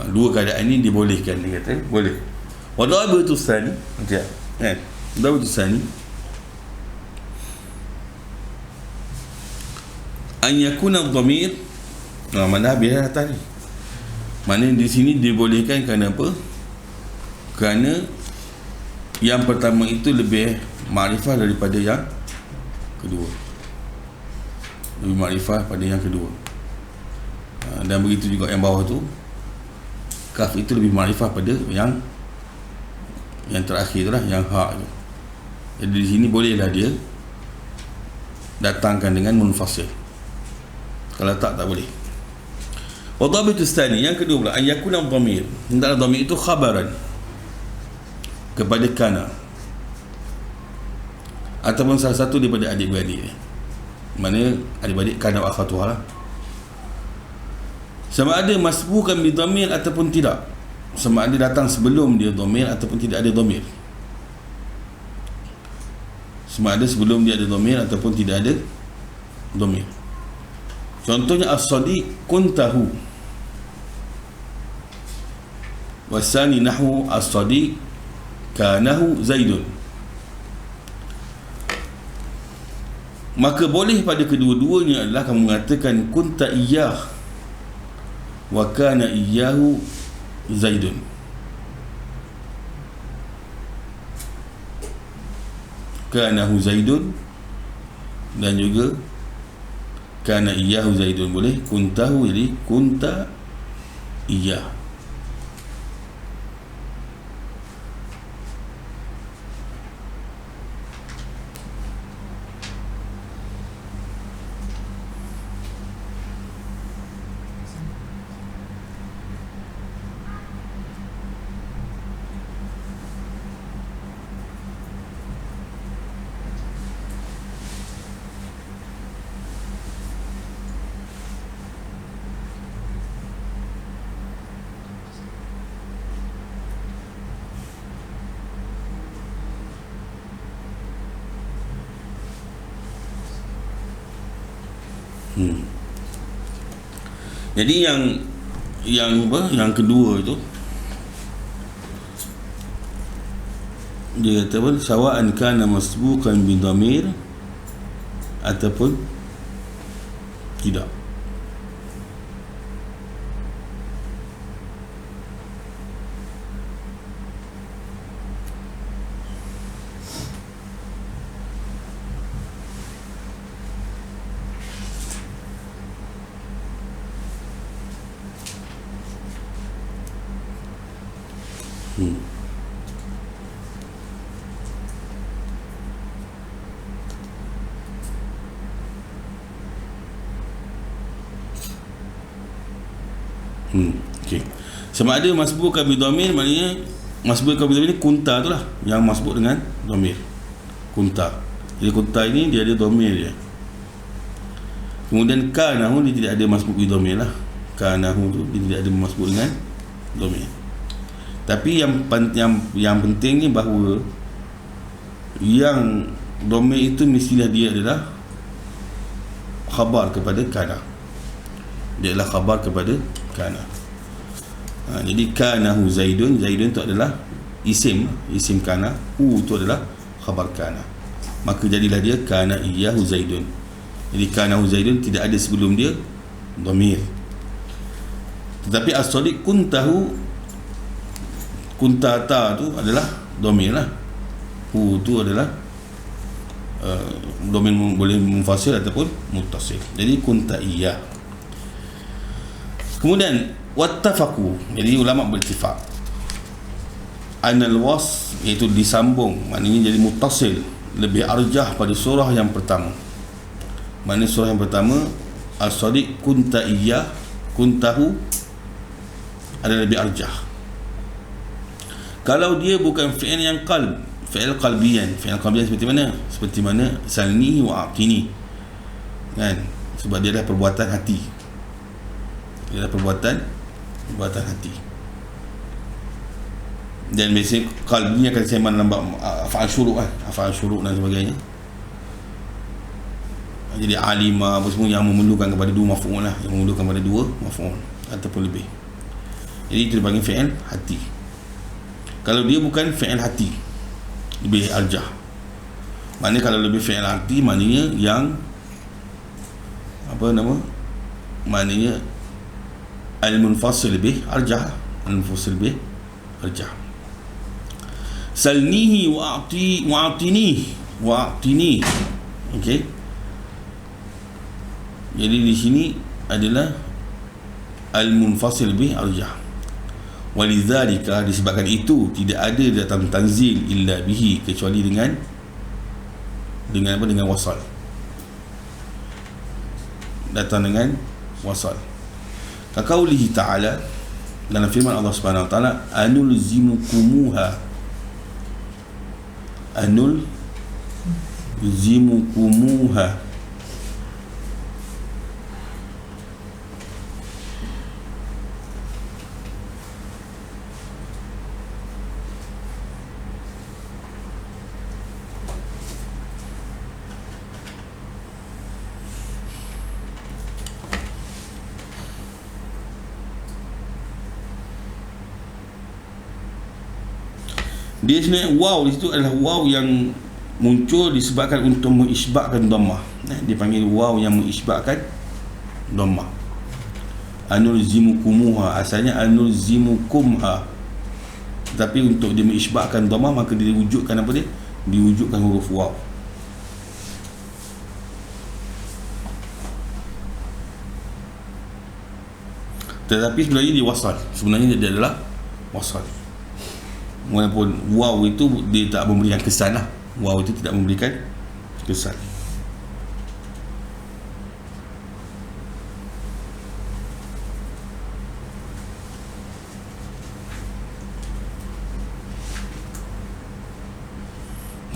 Dua keadaan ini dibolehkan, dia kata boleh. Wadhabitu tsani, kan? Wadhabitu tsani an yakuna dhamir, mana habis atas ni. Mana di sini dibolehkan kerana apa? Kerana yang pertama itu lebih makrifah daripada yang kedua. Lebih makrifah pada yang kedua. Dan begitu juga yang bawah tu, kaf itu lebih makrifah pada yang terakhir tu lah, yang ha tu. Jadi di sini bolehlah dia datangkan dengan munfasil. Kalau tak boleh. Wadhabitu tsani, yang kedua pula, an yakuna dhamir, hendaklah dhamir itu khabaran kepada kana ataupun salah satu daripada adik-beradik. Mana adik-beradik kana wa akhatuha lah. Sama ada masbukan bi dhamir ataupun tidak. Sama ada datang sebelum dia dhamir ataupun tidak ada dhamir. Sama ada sebelum dia ada dhamir ataupun tidak ada dhamir. Contohnya as-sadiq kuntahu, wasani nahu as-sadiq kanahu zaidun. Maka boleh pada kedua-duanya adalah kamu mengatakan kunta iyyah wa kana iyyahu zaidun. Kanahu zaidun dan juga kana iyyahu zaidun boleh. Kuntahu jadi kunta iyyah. Jadi yang kedua itu dia kata apa? Sawa'an kana masbuqan bi dhamir ataupun tidak. Okay. Sama ada masbuk bi dhamir, maknanya masbuk bi dhamir ni kunta tu lah, yang masbuk dengan dhamir. Kunta. Jadi kunta ini dia ada dhamir dia. Kemudian kanahu dia tidak ada masbuk bi dhamir lah. Kanahu tu dia tidak ada masbuk dengan dhamir. Tapi yang penting ni bahawa yang dhamir itu mestilah dia adalah khabar kepada kana. Dia adalah khabar kepada kana. Jadi kanahu zaidun, zaidun itu adalah isim kana, hu itu adalah khabar kana. Maka jadilah dia kana iyyahu zaidun. Jadi kana Zaidun tidak ada sebelum dia dhamir. Tetapi as-sadiq kuntata tu adalah dhamir lah. Hu tu adalah dhamir boleh munfasil ataupun muttasil. Jadi kunta iya. Kemudian wattafaqu, jadi ulama berittifaq anal was, iaitu disambung, maknanya jadi muttasil, lebih arjah pada surah yang pertama. Maknanya surah yang pertama as-sadiq kunta iya kuntahu adalah lebih arjah. Kalau dia bukan fi'il yang qalb, fi'il qalbiyan. Fi'il qalbiyan seperti mana? Seperti mana salni wa a'tini, kan? Sebab dia adalah perbuatan hati. Dia adalah perbuatan hati. Dan biasanya qalbi akan sembang dalam af'al syuru' kan, af'al syuru' dan sebagainya. Jadi alima apa semua yang memerlukan kepada dua maf'ul lah, yang memerlukan kepada dua maf'ul ataupun lebih. Jadi itu dipanggil fi'il hati. Kalau dia bukan fi'il hati, lebih arjah. Maknanya kalau lebih fi'il hati, maknanya yang apa nama, maknanya al-munfasil lebih arjah, al-munfasil lebih arjah. Salnihi wa'atini. Okey, jadi di sini adalah al-munfasil lebih arjah. Walidzalika, disebabkan itu tidak ada datang tanzil illa bihi, kecuali dengan apa? Dengan wasal. Datang dengan wasal. Kaqaulihi ta'ala, dalam firman Allah Subhanahu wa taala, anulzimukumuha dia sebenarnya waw di situ adalah waw yang muncul disebabkan untuk mengisbahkan dhammah. Dipanggil waw yang mengisbahkan dhammah. Anulzimukumuha, asalnya anulzimukumha, tapi untuk dia mengisbahkan dhammah maka dia diwujudkan apa dia? Diwujudkan huruf waw. Tetapi sebenarnya dia wasal. Sebenarnya dia adalah wasal. Walaupun waw itu dia tak memberikan kesan lah. Waw itu tidak memberikan kesan.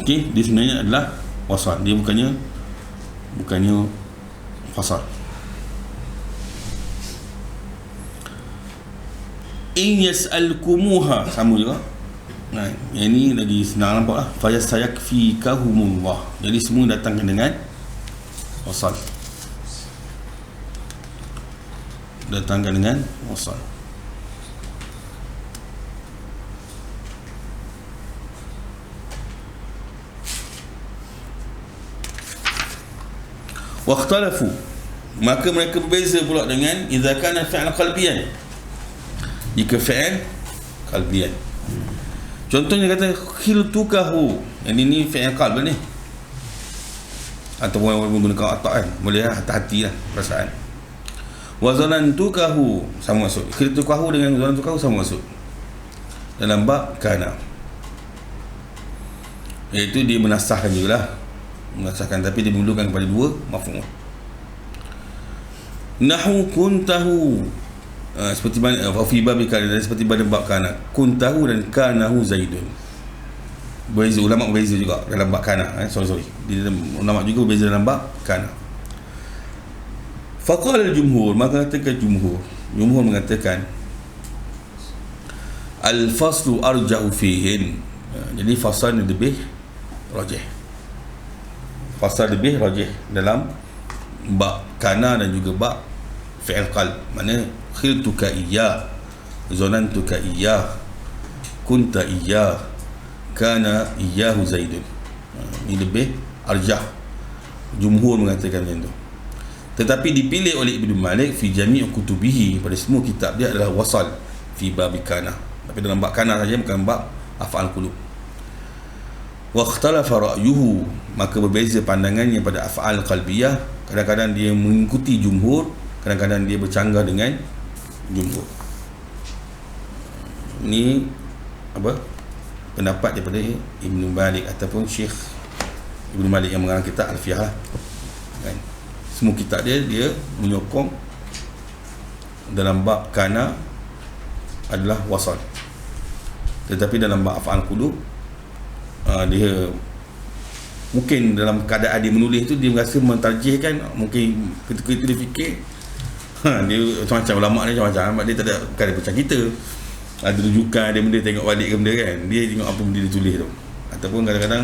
Okey, dia sebenarnya adalah wasal. Dia bukannya fasal. In yas'alkumuha, sama juga. Nah, yang ini lagi senang nampak lah. Fayasayakfikahumullah. Jadi semua datangkan dengan wasal. Datangkan dengan wasal. Wakhtalafu, maka mereka berbeza pula dengan idza kana fi'l qalbiyan. Jika fi'il qalbiyan, contohnya kata khiltukahu, yang ini fi'il qalb ni, ataupun menggunakan atak kan, boleh lah, hati-hati lah perasaan. Wa zanantukahu sama masuk. Khiltukahu dengan zanantukahu sama masuk dalam bab kana, iaitu dia menasahkan jugalah, menasahkan, tapi dia memerlukan kepada dua maf'ul. Nahu kuntahu, seperti mana fi babika, seperti pada bab kana, kuntahu dan kanahu zaidun. Berbeza, ulama berbeza juga dalam bab kana, sorry di dalam ulama juga berbeza dalam bab kana. Faqala al-jumhur, maka katakan jumhur mengatakan al-faslu arja'u fihin. Jadi fasal lebih rajih, fasal lebih rajih dalam bab kana dan juga bab fi'il qalb. Mana khiltuka iyyah, zanantuka iyyah, kunta iyyah, kana iyyahu zaidun. Ini lebih arjah. Jumhur mengatakan macam tu. Tetapi dipilih oleh Ibnu Malik fi jami' kutubihi, pada semua kitab dia adalah wasal fi bab kana. Tapi dalam bab kana saja, bukan bab af'al qulub. Wa ikhtalafa ra'yuhu, maka berbeza pandangannya pada af'al qalbiyah. Kadang-kadang dia mengikuti jumhur, kadang-kadang dia bercanggah dengan jumhur. Ini apa? Pendapat daripada Ibnu Malik ataupun Syekh Ibnu Malik yang mengarang kitab Alfiyah kan. Semua kitab dia menyokong dalam bab kana adalah wasal. Tetapi dalam bab af'al qulub, dia mungkin dalam keadaan dia menulis tu dia rasa mentarjihkan, mungkin ketika itu dia fikir dia macam-macam, ulama ni macam-macam, dia tak ada, bukan dia macam kita ada rujukan dia benda, tengok balik ke benda kan, dia tengok apa benda dia tulis tu. Ataupun kadang-kadang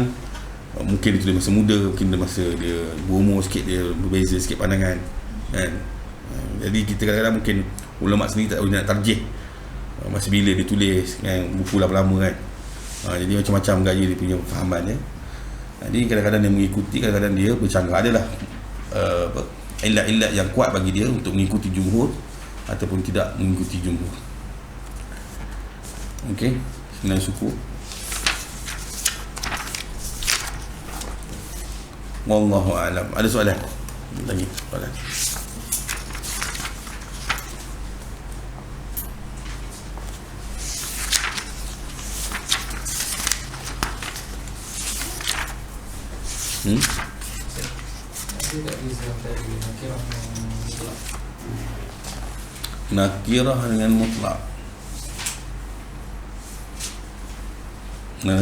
mungkin dia tulis masa muda, mungkin dia masa dia berumur sikit, dia berbeza sikit pandangan kan. Jadi kita kadang-kadang mungkin ulama sendiri tak boleh nak tarjih masa bila dia tulis kan, buku lama-lama kan. Jadi macam-macam gaya dia punya fahaman ya. Jadi kadang-kadang dia mengikuti, kadang-kadang dia bercanggah. Adalah ilat-ilat yang kuat bagi dia untuk mengikuti jumhur ataupun tidak mengikuti jumhur. Okey, sebenarnya suku. Wallahu a'lam. Ada soalan? Lagi soalan? Nakirah dengan mutlak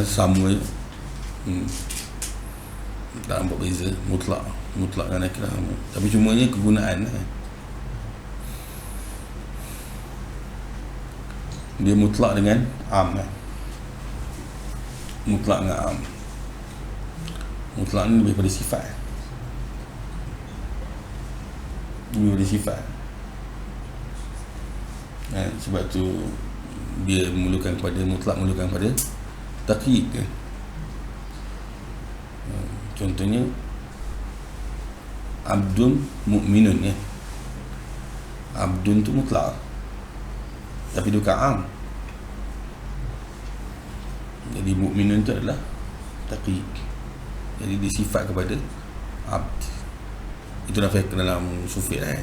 sama je. Tak nampak beza mutlak dengan nakirah sama. Tapi cumanya kegunaan dia mutlak dengan am mutlak dengan am. Mutlak ni lebih pada sifat, lebih pada sifat sebab tu dia memerlukan kepada mutlak, memerlukan kepada takyid kan. Contohnya abdun mu'minun ya, abdun tu mutlak tapi dia bukan am. Jadi mu'minun tu adalah takyid, jadi disifat kepada abd. Itulah fiqh dalam sufi lah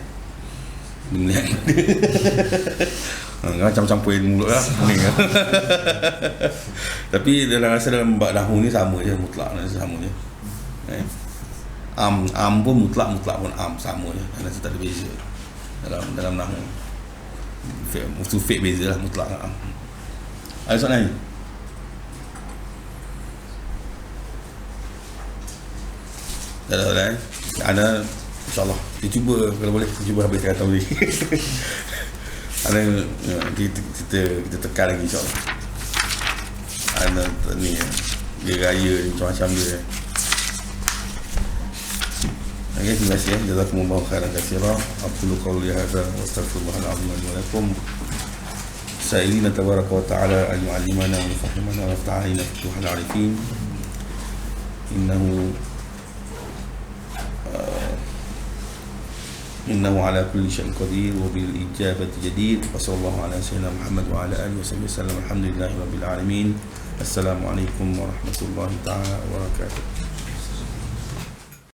macam campur ilmu lah tapi dalam rasa dalam bab nahwu ni sama je, mutlak sama je am pun mutlak pun am sama je, rasa tak ada beza dalam nahwu. Usul fiqh beza lah mutlak dengan am. Ada soalan ni? Tak ada soalan? Ada, insyaAllah kita cuba, kalau boleh kita cuba habiskan tahun ni. Ada kita tekan lagi insyaAllah. Ada ni dia raya ni macam-macam dia. Okay, terima kasih. Jazakumullahu khairan katsira. Aqulu qawli hadza wa astaghfirullahal azim li wa lakum. Sa'ilina tabaraka wa ta'ala an yu'allimana wa yufahhimana wa yaftaha alaina futuhal 'arifin. إنه على كل شيء قدير وبالإجابة جدير. وصلى الله على سيدنا محمد وعلى آله وصحبه وسلم. الحمد لله رب العالمين. السلام عليكم ورحمة الله تعالى وبركاته.